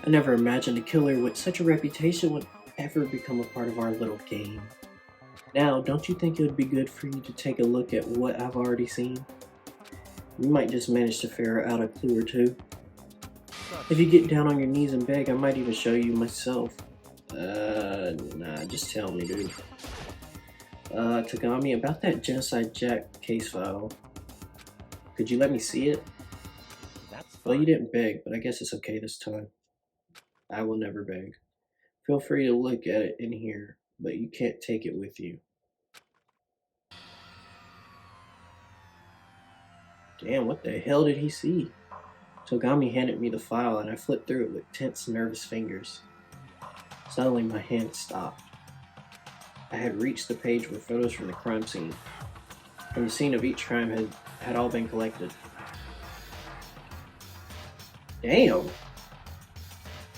I never imagined a killer with such a reputation would ever become a part of our little game. Now, don't you think it would be good for you to take a look at what I've already seen? You might just manage to figure out a clue or two. If you get down on your knees and beg, I might even show you myself. Nah, just tell me, dude. Togami, about that Genocide Jack case file. Could you let me see it? That's fine. Well, you didn't beg, but I guess it's okay this time. I will never beg. Feel free to look at it in here, but you can't take it with you. Damn, what the hell did he see? Togami handed me the file and I flipped through it with tense, nervous fingers. Suddenly my hand stopped. I had reached the page where photos from the crime scene, from the scene of each crime had all been collected. Damn!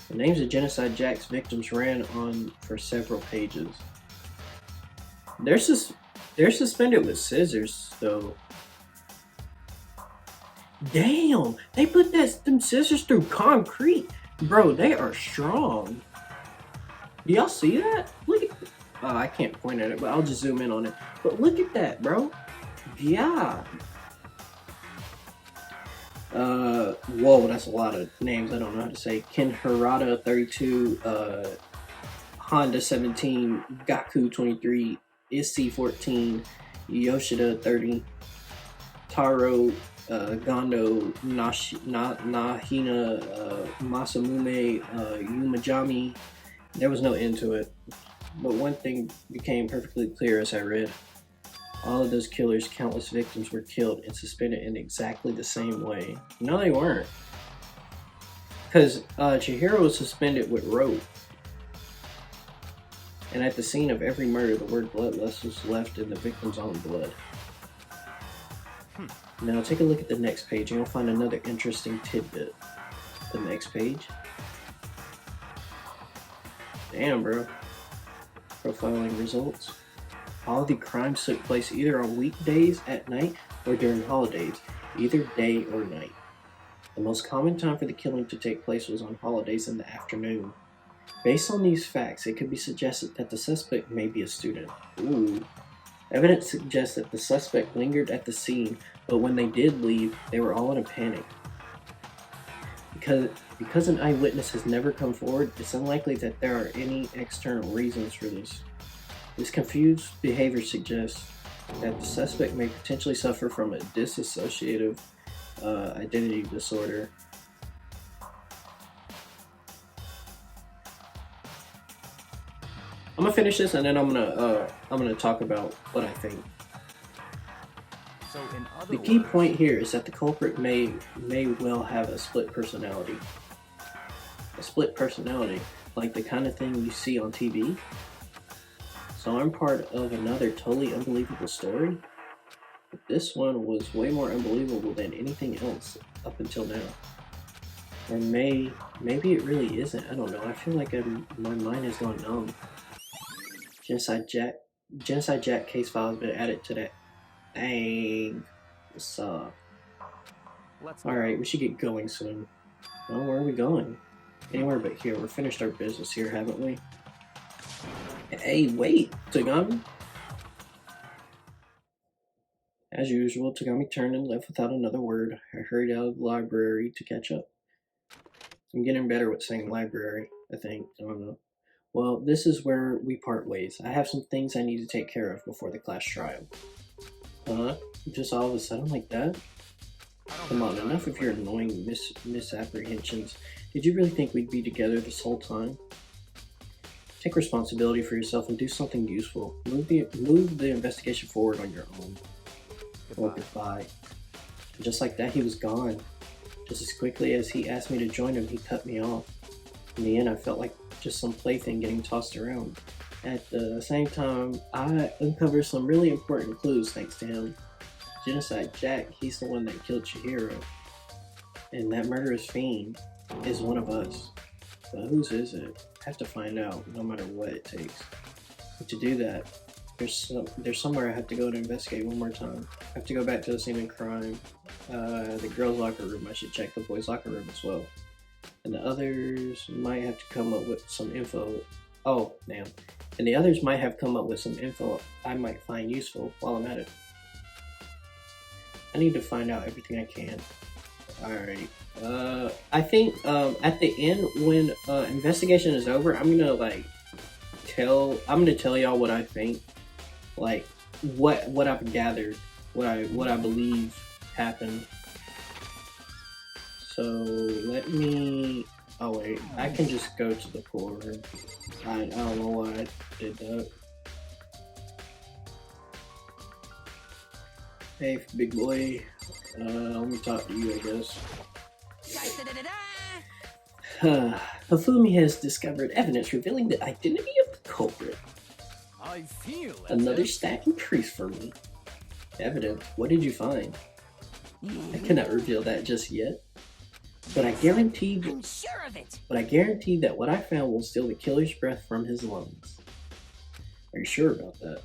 The names of Genocide Jack's victims ran on for several pages. They're suspended with scissors, though. Damn! They put them scissors through concrete! Bro, they are strong. Do y'all see that? Look at... Oh, I can't point at it, but I'll just zoom in on it. But look at that, bro. Yeah. Whoa, that's a lot of names I don't know how to say. Ken Harada 32, Honda 17, Gaku 23, Issy 14, Yoshida 30, Taro, Gondo, Nahina, Masamume, Yumajami, There was no end to it. But one thing became perfectly clear as I read. All of those killers' countless victims were killed and suspended in exactly the same way. No, they weren't. Because Chihiro was suspended with rope. And at the scene of every murder, the word bloodlust was left in the victim's own blood. Now take a look at the next page and you'll find another interesting tidbit. The next page. Damn, bro. Profiling results. All the crimes took place either on weekdays at night or during holidays, either day or night. The most common time for the killing to take place was on holidays in the afternoon. Based on these facts, it could be suggested that the suspect may be a student. Ooh. Evidence suggests that the suspect lingered at the scene, but when they did leave, they were all in a panic. Because an eyewitness has never come forward, it's unlikely that there are any external reasons for this. This confused behavior suggests that the suspect may potentially suffer from a dissociative identity disorder. I'm gonna finish this and then I'm gonna talk about what I think. So in other The key words, point here is that the culprit may well have a split personality. A split personality, like the kind of thing you see on TV. So I'm part of another totally unbelievable story, but this one was way more unbelievable than anything else up until now. Or maybe it really isn't. I don't know. I feel like my mind has gone numb. Genocide Jack case file has been added to that. Dang. What's up? let's go. Alright, we should get going soon. Well, where are we going? Anywhere but here. We're finished our business here, haven't we? Hey, wait, Tagami. As usual, Tagami turned and left without another word. I hurried out of the library to catch up. I'm getting better with saying library, I think. I don't know. Well, this is where we part ways. I have some things I need to take care of before the class trial. Huh? Just all of a sudden like that? Come on, enough of your annoying misapprehensions. Did you really think we'd be together this whole time? Take responsibility for yourself and do something useful. Move the investigation forward on your own. Well, goodbye. And just like that, he was gone. Just as quickly as he asked me to join him, he cut me off. In the end, I felt like just some plaything getting tossed around. At the same time, I uncovered some really important clues thanks to him. Genocide Jack, he's the one that killed Chihiro. And that murderous fiend is one of us. But whose is it? I have to find out, no matter what it takes. But to do that, there's somewhere I have to go to investigate one more time. I have to go back to the scene of crime. The girls' locker room. I should check the boys' locker room as well. And the others might have to come up with some info. Oh, damn. And the others might have come up with some info I might find useful while I'm at it. I need to find out everything I can. Alright. I think at the end when investigation is over, I'm gonna tell y'all what I think. Like what I've gathered, what I believe happened. So let me oh wait, I can just go to the pool room. I don't know why I did that. Hey big boy. Let me talk to you, I guess. Hifumi has discovered evidence revealing the identity of the culprit. I feel Another stat increase for me. Evidence? What did you find? I cannot reveal that just yet. But I guarantee I'm sure of it. that what I found will steal the killer's breath from his lungs. Are you sure about that?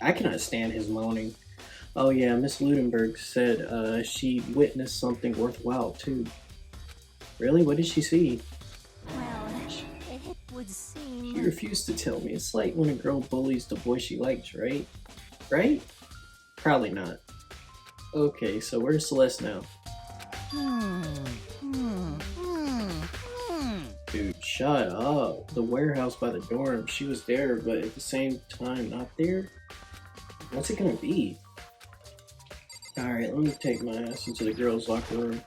I cannot stand his moaning. Oh yeah, Miss Ludenberg said she witnessed something worthwhile too. Really? What did she see? Well, it would seem. She refused to tell me. It's like when a girl bullies the boy she likes, right? Right? Probably not. Okay, so where's Celeste now? Dude, shut up. The warehouse by the dorm. She was there, but at the same time not there? What's it gonna be? Alright, let me take my ass into the girls' locker room.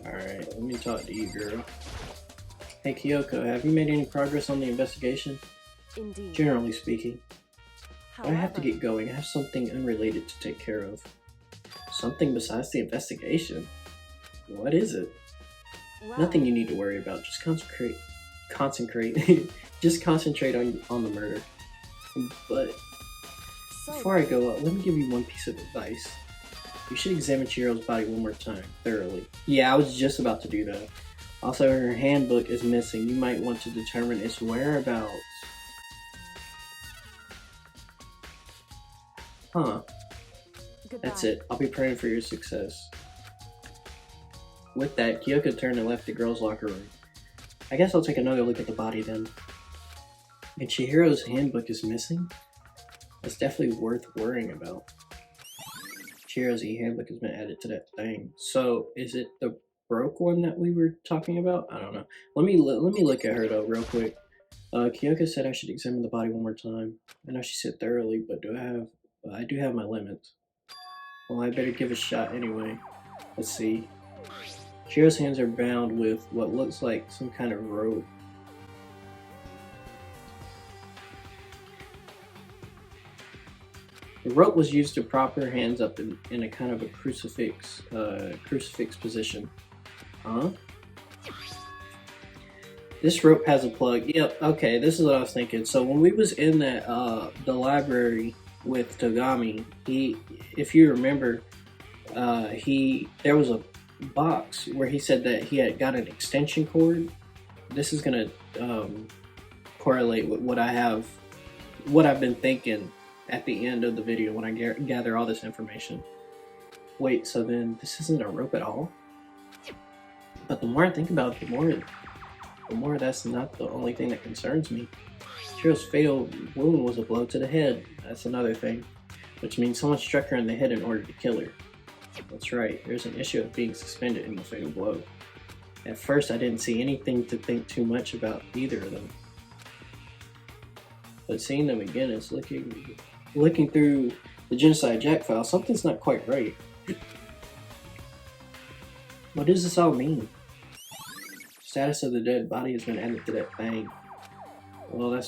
Alright, let me talk to you, girl. Hey Kyoko, have you made any progress on the investigation? Indeed. Generally speaking. I have to However, get going. I have something unrelated to take care of. Something besides the investigation? What is it? well, Nothing you need to worry about. Just concentrate. Just concentrate on the murder. But so before I go out, let me give you one piece of advice. You should examine Chihiro's body one more time, thoroughly. Yeah, I was just about to do that. Also, her handbook is missing. You might want to determine its whereabouts. Huh. goodbye. That's it. I'll be praying for your success. With that, Kyoko turned and left the girls' locker room. I guess I'll take another look at the body then. And Chihiro's handbook is missing? That's definitely worth worrying about. Chihiro's e-handbook has been added to that thing. So, is it the broke one that we were talking about? I don't know. Let me look at her though, real quick. Kyoko said I should examine the body one more time. I know she said thoroughly, but I do have my limits. Well, I better give it a shot anyway. Let's see. Chihiro's hands are bound with what looks like some kind of rope. The rope was used to prop her hands up in a kind of a crucifix position. Huh? This rope has a plug. Yep, okay, this is what I was thinking. So when we was in that the library with Togami, if you remember, there was a box where he said that he had got an extension cord. This is gonna correlate with what I've been thinking at the end of the video when I gather all this information. Wait, so then this isn't a rope at all? But the more I think about it, the more that's not the only thing that concerns me. Chihiro's fatal wound was a blow to the head. That's another thing, which means someone struck her in the head in order to kill her. That's right, there's an issue of being suspended in the fatal blow. At first, I didn't see anything to think too much about either of them. But seeing them again is looking through the Genocide Jack file, something's not quite right. What does this all mean? Status of the dead body has been added to that thing. Well, the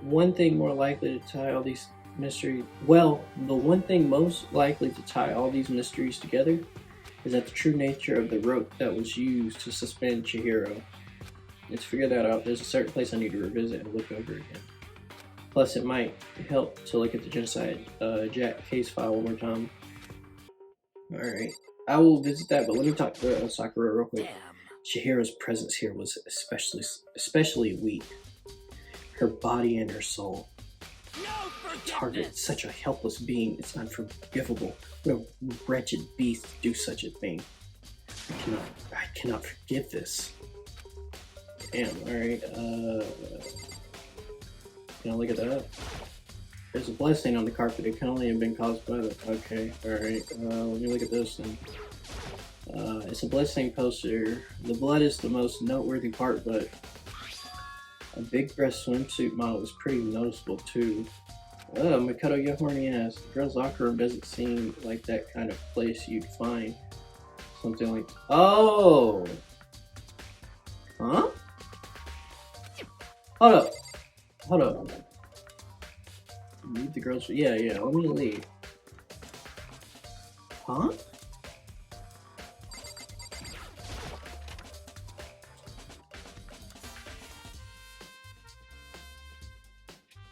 one thing more likely to tie all these mysteries. Well, the one thing most likely to tie all these mysteries together is that the true nature of the rope that was used to suspend Chihiro. And to figure that out, there's a certain place I need to revisit and look over again. Plus, it might help to look at the Genocide Jack case file one more time. Alright, I will visit that, but let me talk to Sakura real quick. Chihiro's presence here was especially weak. Her body and her soul. Target such a helpless being, it's unforgivable. What a wretched beast to do such a thing. I cannot forgive this. Damn, alright, can I look at that? There's a blood stain on the carpet. It can only have been caused by the... Okay, alright. Let me look at this then. It's a blood stain poster. The blood is the most noteworthy part, but a big breast swimsuit model is pretty noticeable too. Oh, Makoto, you horny ass. The girls' locker room doesn't seem like that kind of place you'd find something like... Oh! Huh? Hold up. Hold up. Leave the girls. Yeah, let me leave. Huh?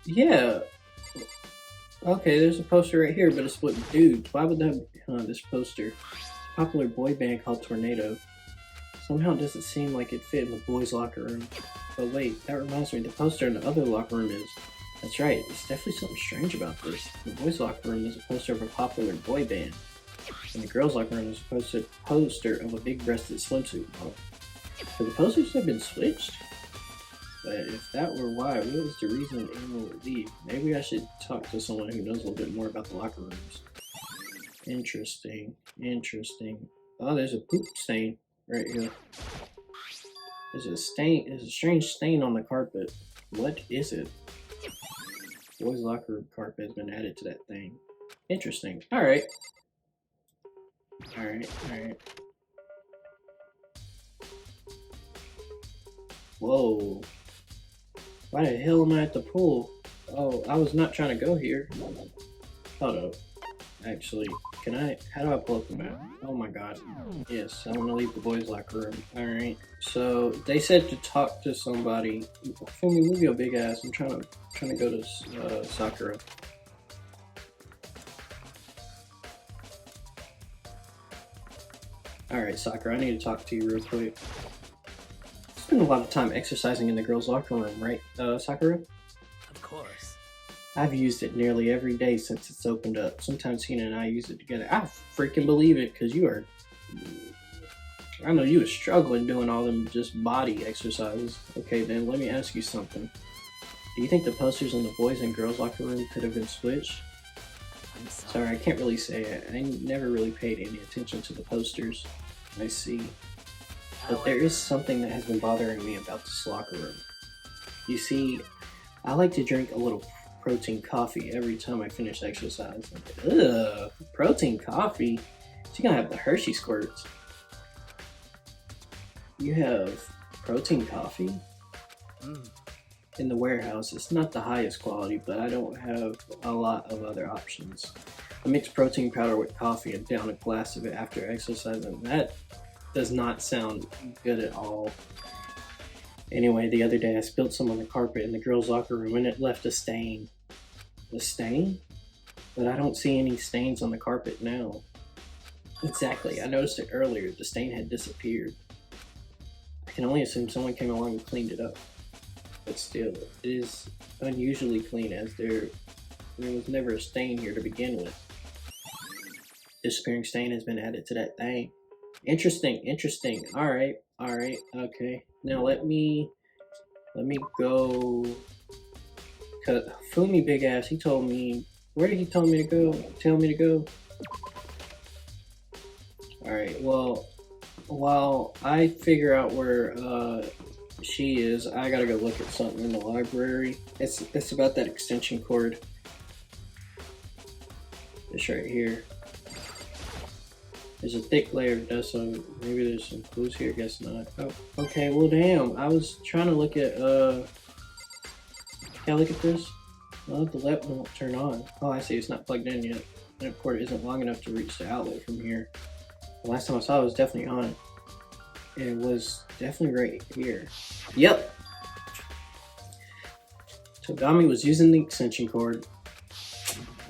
Yeah. Okay, there's a poster right here, but it's split with dudes. Why would that be this poster? It's a popular boy band called Tornado. Somehow it doesn't seem like it fit in the boys' locker room. But wait, that reminds me, the poster in the other locker room is... That's right, there's definitely something strange about this. In the boys' locker room is a poster of a popular boy band. In the girls' locker room is a poster of a big-breasted swimsuit model. Could the posters have been switched? But if that were why, what was the reason anyone would leave? Maybe I should talk to someone who knows a little bit more about the locker rooms. Interesting. Oh, there's a poop stain right here. There's a strange stain on the carpet. What is it? Boys' locker room carpet has been added to that thing. Interesting. Alright. Whoa. Why the hell am I at the pool? Oh, I was not trying to go here. Hold up. Actually, how do I pull up the map? Oh my god. Yes, I'm gonna leave the boys' locker room. Alright. So, they said to talk to somebody. Fumi, move your big ass. I'm trying to go to Sakura. Alright, Sakura, I need to talk to you real quick. Spend a lot of time exercising in the girls' locker room, right, Sakura? Of course. I've used it nearly every day since it's opened up. Sometimes Hina and I use it together. I freaking believe it, because I know you were struggling doing all them just body exercises. Okay, then let me ask you something. Do you think the posters in the boys' and girls' locker room could have been switched? I'm sorry. Sorry, I can't really say it. I never really paid any attention to the posters. I see. But there is something that has been bothering me about this locker room. You see, I like to drink a little protein coffee every time I finish exercising. Ugh, protein coffee? So you're gonna have the Hershey squirts. You have protein coffee? In the warehouse, it's not the highest quality, but I don't have a lot of other options. I mix protein powder with coffee and down a glass of it after exercising. That does not sound good at all. Anyway, the other day I spilled some on the carpet in the girls' locker room and it left a stain. A stain? But I don't see any stains on the carpet now. Exactly, I noticed it earlier. The stain had disappeared. I can only assume someone came along and cleaned it up. But still, it is unusually clean as there was never a stain here to begin with. Disappearing stain has been added to that thing. Interesting. Alright, okay. Now let me go. Cause Fumi big ass, he told me, where did he tell me to go? Alright, well, while I figure out where she is, I gotta go look at something in the library. It's about that extension cord. It's right here. There's a thick layer of dust, so maybe there's some clues here. Guess not. Oh, okay. Well, damn. I was trying to look at. Can I look at this? Well, the left won't turn on. Oh, I see. It's not plugged in yet. The cord isn't long enough to reach the outlet from here. The last time I saw it was definitely on. And it was definitely right here. Yep. Togami was using the extension cord.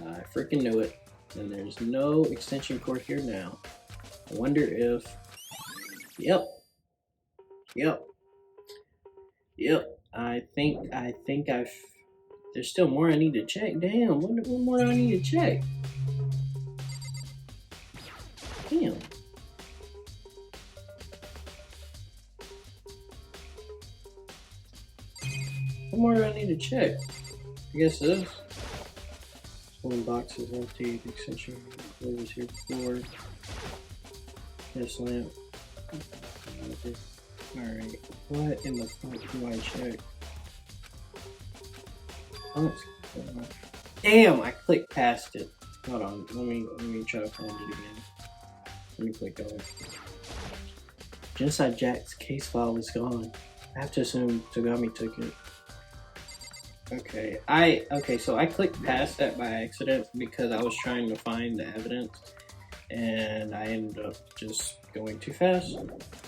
I freaking knew it. And there's no extension cord here now. I wonder if... Yep. I think I've... There's still more I need to check. Damn, what more do I need to check? Damn. What more do I need to check? I guess this. One box is empty. The extension cord was here before. This lamp. Alright. What in the fuck do I check? Oh, damn! I clicked past it. Hold on. Let me try to find it again. Let me click on it. Genocide Jack's case file is gone. I have to assume Togami took it. Okay, so I clicked past that by accident because I was trying to find the evidence and I ended up just going too fast.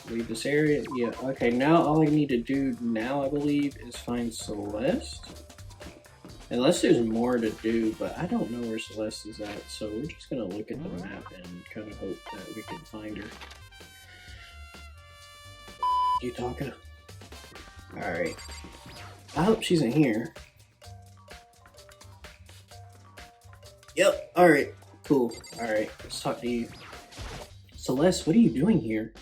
Leave this area. Yeah, okay, now all I need to do now, I believe, is find Celeste. Unless there's more to do, but I don't know where Celeste is at, so we're just gonna look at the map and kind of hope that we can find her. Yutaka. Alright. I hope she's in here. Yep, alright, cool. Alright, let's talk to you. Celeste, what are you doing here?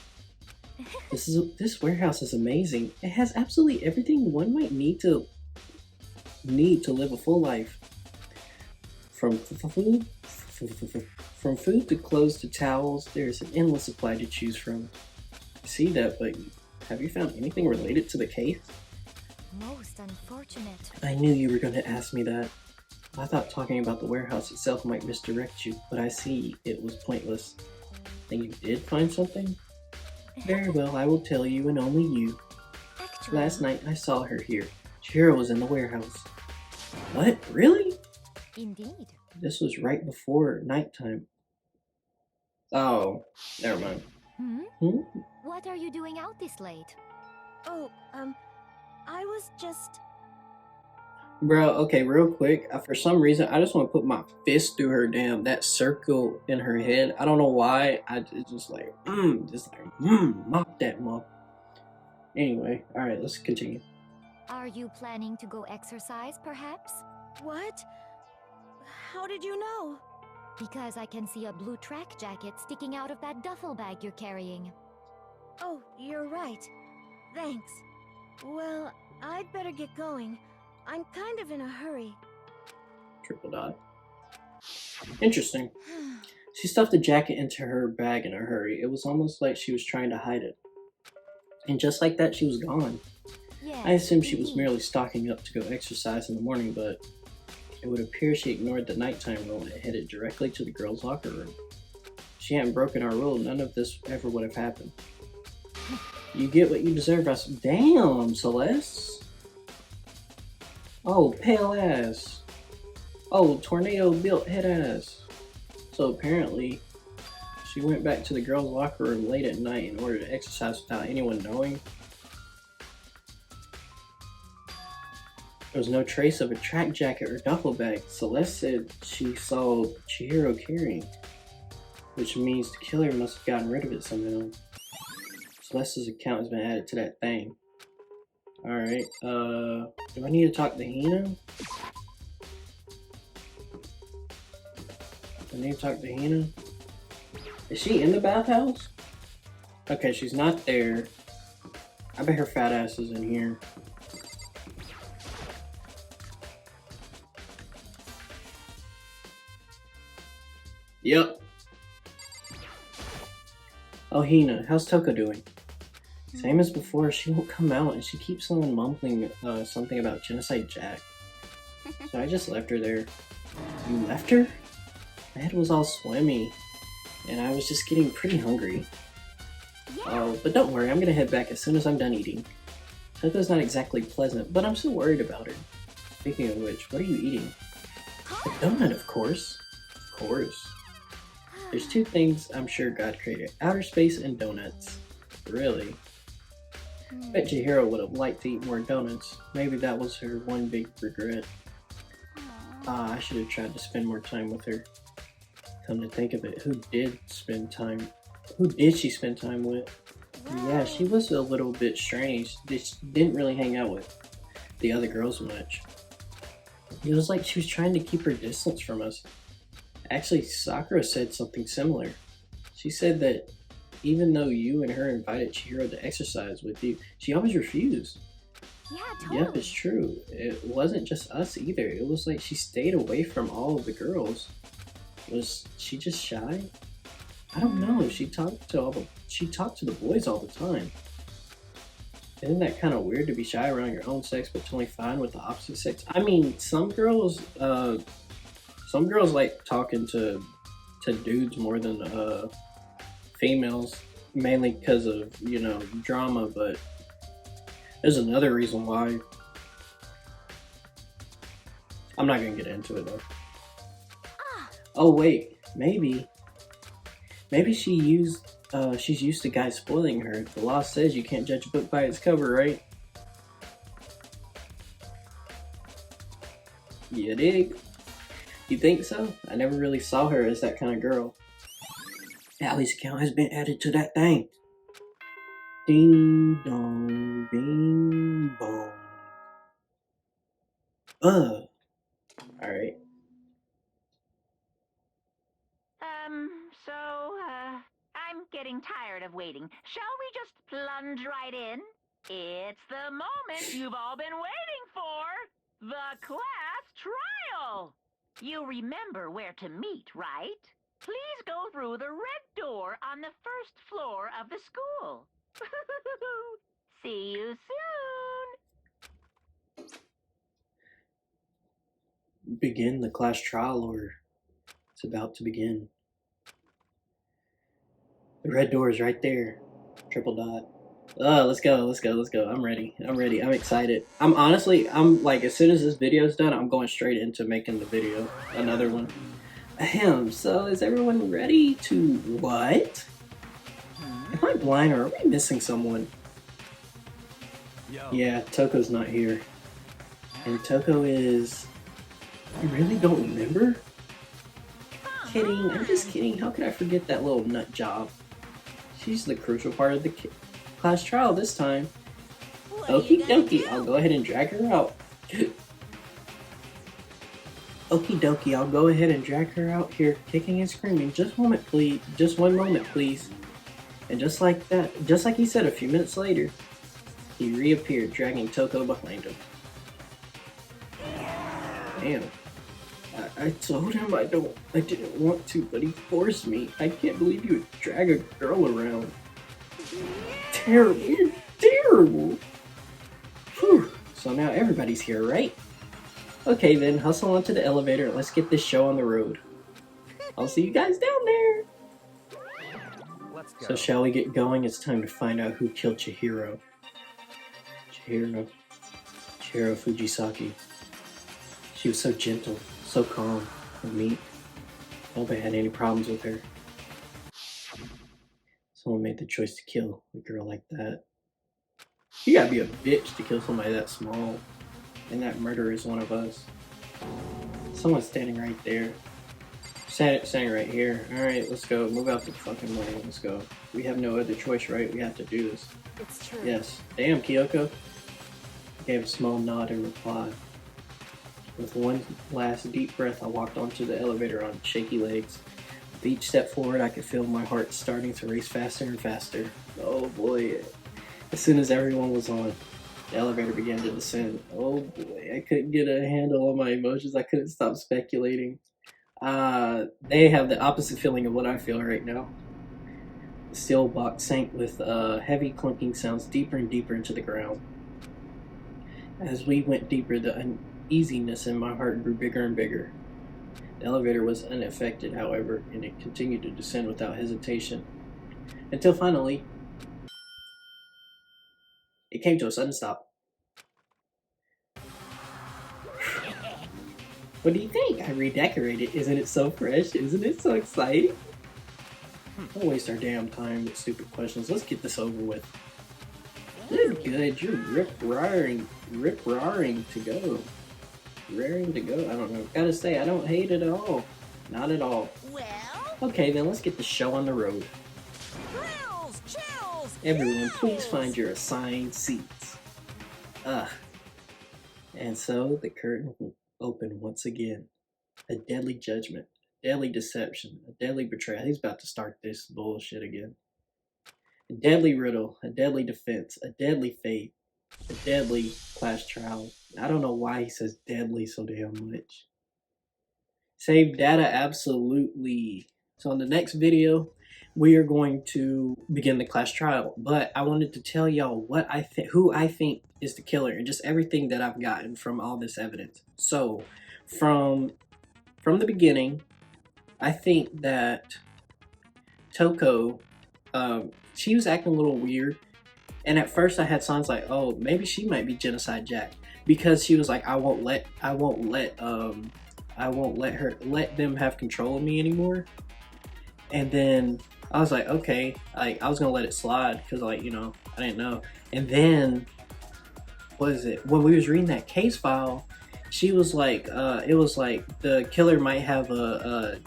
This warehouse is amazing. It has absolutely everything one might need to live a full life. From food to clothes to towels, there's an endless supply to choose from. I see that, but have you found anything related to the case? Most unfortunate. I knew you were going to ask me that. I thought talking about the warehouse itself might misdirect you, but I see it was pointless. Then you did find something? Very well, I will tell you and only you. Actually, Last night I saw her here. Chihiro was in the warehouse. What? Really? indeed. This was right before nighttime. Oh, never mind. Hmm? What are you doing out this late? Oh, I was just. Bro, okay, real quick. For some reason, I just want to put my fist through her that circle in her head. I don't know why. It's just like, mop that mop. Anyway, alright, let's continue. Are you planning to go exercise, perhaps? What? How did you know? Because I can see a blue track jacket sticking out of that duffel bag you're carrying. Oh, you're right. Thanks. Well, I'd better get going. I'm kind of in a hurry. Triple dot. Interesting. She stuffed the jacket into her bag in a hurry. It was almost like she was trying to hide it. And just like that, she was gone. Yes, I assumed she was indeed. merely stocking up to go exercise in the morning, but it would appear she ignored the nighttime rule and headed directly to the girls' locker room. If she hadn't broken our rule, none of this ever would have happened. You get what you deserve, us. Damn, Celeste. Oh, pale ass. Oh, tornado built head ass. So apparently, she went back to the girls' locker room late at night in order to exercise without anyone knowing. There was no trace of a track jacket or duffel bag. Celeste said she saw Chihiro carrying, which means the killer must have gotten rid of it somehow. Celeste's account has been added to that thing. Alright, do I need to talk to Hina? I need to talk to Hina? Is she in the bathhouse? Okay, she's not there. I bet her fat ass is in here. Yep. Oh, Hina, how's Toko doing? Same as before, she won't come out and she keeps on mumbling something about Genocide Jack. So I just left her there. You left her? My head was all swimmy and I was just getting pretty hungry. Oh, but don't worry, I'm gonna head back as soon as I'm done eating. Toko's not exactly pleasant, but I'm still worried about her. Speaking of which, what are you eating? A donut, of course. Of course. There's two things I'm sure God created. Outer space and donuts. Really? I bet Chihiro would have liked to eat more donuts. Maybe that was her one big regret. I should have tried to spend more time with her. Come to think of it, who did she spend time with? Yeah, she was a little bit strange. She didn't really hang out with the other girls much. It was like she was trying to keep her distance from us. Actually, Sakura said something similar. She said that even though you and her invited Chihiro to exercise with you, she always refused. Yeah, totally. Yep, it's true. It wasn't just us either. It was like she stayed away from all of the girls. Was she just shy? I don't know. She talked to the boys all the time. Isn't that kind of weird to be shy around your own sex, but totally fine with the opposite sex? I mean, some girls like talking to dudes more than females, mainly because of drama. But there's another reason why. I'm not gonna get into it though. Oh wait, maybe she's used to guys spoiling her. The law says you can't judge a book by its cover, right? You dig? You think so? I never really saw her as that kind of girl. Allie's account has been added to that thing. Ding dong, bing bong. Alright. I'm getting tired of waiting. Shall we just plunge right in? It's the moment you've all been waiting for. The class trial. You remember where to meet, right? Please go through the red door on the first floor of the school. See you soon. Begin the class trial order. It's about to begin. The red door is right there. Triple dot. Let's go. I'm ready. I'm excited. I'm like, as soon as this video is done, I'm going straight into making the video, another one. Ahem, so is everyone ready to what? Am I blind or are we missing someone? Yeah, Toko's not here. And Toko is... You really don't remember? Kidding, I'm just kidding. How could I forget that little nut job? She's the crucial part of the class trial this time. Okie dokie, I'll go ahead and drag her out. Okie dokie, I'll go ahead and drag her out here, kicking and screaming. Just one moment, please. Just one moment, please. And just like that, just like he said a few minutes later, he reappeared, dragging Toko behind him. Damn. I told him I didn't want to, but he forced me. I can't believe you would drag a girl around. Terrible. Terrible. Whew. So now everybody's here, right? Okay then, hustle onto the elevator and let's get this show on the road. I'll see you guys down there. Let's go. So shall we get going? It's time to find out who killed Chihiro. Chihiro Fujisaki. She was so gentle, so calm, and meek. Nobody had any problems with her. Someone made the choice to kill a girl like that. You gotta be a bitch to kill somebody that small. And that murderer is one of us. Someone's standing right there. Standing right here. Alright, let's go. Move out the fucking way. Let's go. We have no other choice, right? We have to do this. It's true. Yes. Damn, Kyoko. I gave a small nod in reply. With one last deep breath, I walked onto the elevator on shaky legs. With each step forward, I could feel my heart starting to race faster and faster. Oh boy. As soon as everyone was on, the elevator began to descend. Oh boy, I couldn't get a handle on my emotions. I couldn't stop speculating. They have the opposite feeling of what I feel right now. The steel box sank with heavy clunking sounds deeper and deeper into the ground. As we went deeper, the uneasiness in my heart grew bigger and bigger. The elevator was unaffected, however, and it continued to descend without hesitation. Until finally, it came to a sudden stop. What do you think? I redecorated. Isn't it so fresh? Isn't it so exciting? Don't waste our damn time with stupid questions. Let's get this over with. Good, good. You're rip-roaring to go. Raring to go? I don't know. Gotta say, I don't hate it at all. Not at all. Well, Okay, then let's get the show on the road. thrills, chills. Everyone, please find your assigned seats. And so the curtain will open once again. A deadly judgment, deadly deception, a deadly betrayal. He's about to start this bullshit again. A deadly riddle, a deadly defense, a deadly fate, a deadly class trial. I don't know why he says deadly so damn much. Save data, absolutely. So in the next video, we are going to begin the class trial. But I wanted to tell y'all what who I think is the killer, and just everything that I've gotten from all this evidence. So from the beginning, I think that Toko, she was acting a little weird. And at first I had signs like, oh, maybe she might be Genocide Jack, because she was like, I won't let them have control of me anymore. And then I was like, okay, I was gonna let it slide because, like, you know, I didn't know. And then, what is it? When we was reading that case file, she was like, it was like the killer might have a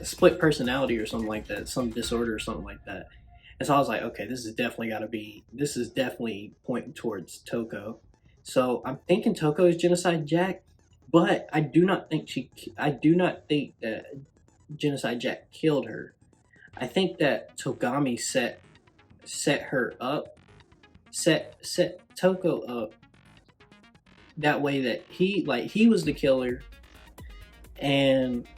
split personality or something like that, some disorder or something like that. And so I was like, okay, this is definitely pointing towards Toko. So I'm thinking Toko is Genocide Jack, but I do not think that Genocide Jack killed her. I think that Togami set her up, set Toko up that way, that he was the killer, and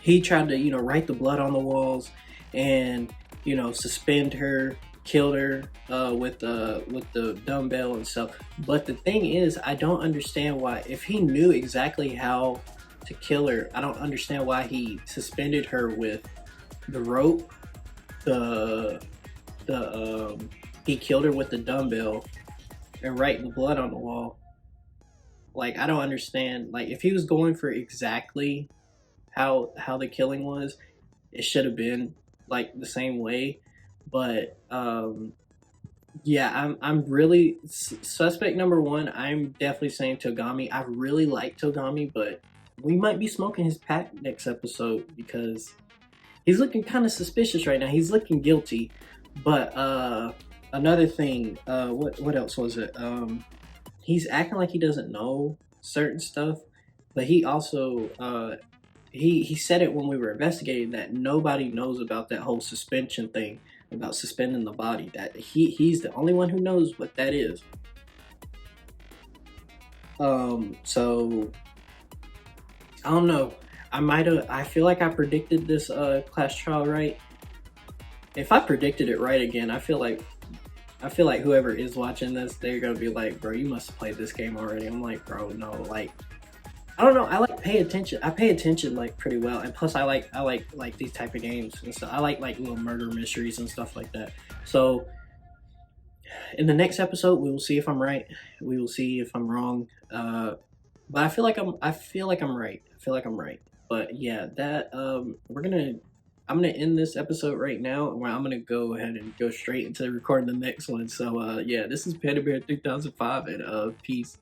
he tried to, you know, write the blood on the walls and, you know, suspend her, killed her with the dumbbell and stuff. But the thing is, I don't understand why, if he knew exactly how to kill her, I don't understand why he suspended her with the rope, the he killed her with the dumbbell and writing the blood on the wall. Like, I don't understand. Like, if he was going for exactly how the killing was, it should have been like the same way. But yeah, I'm really suspect number one. I'm definitely saying Togami. I really like Togami, but we might be smoking his pack next episode because he's looking kind of suspicious right now. He's looking guilty. But another thing, what else was it? He's acting like he doesn't know certain stuff, but he also he said it when we were investigating that nobody knows about that whole suspension thing, about suspending the body. That he's the only one who knows what that is. So I don't know. I feel like I predicted this class trial right. If I predicted it right again, I feel like whoever is watching this, they're gonna be like, bro, you must have played this game already. I'm like, bro, no, like, I don't know. I like pay attention. I pay attention like pretty well, and plus I like these type of games and stuff. I like little murder mysteries and stuff like that. So in the next episode, we will see if I'm right. We will see if I'm wrong. But I feel like I'm right. I feel like I'm right. But yeah, that I'm gonna end this episode right now, and I'm gonna go ahead and go straight into recording the next one. So yeah, this is Panda Bear 3005, and peace.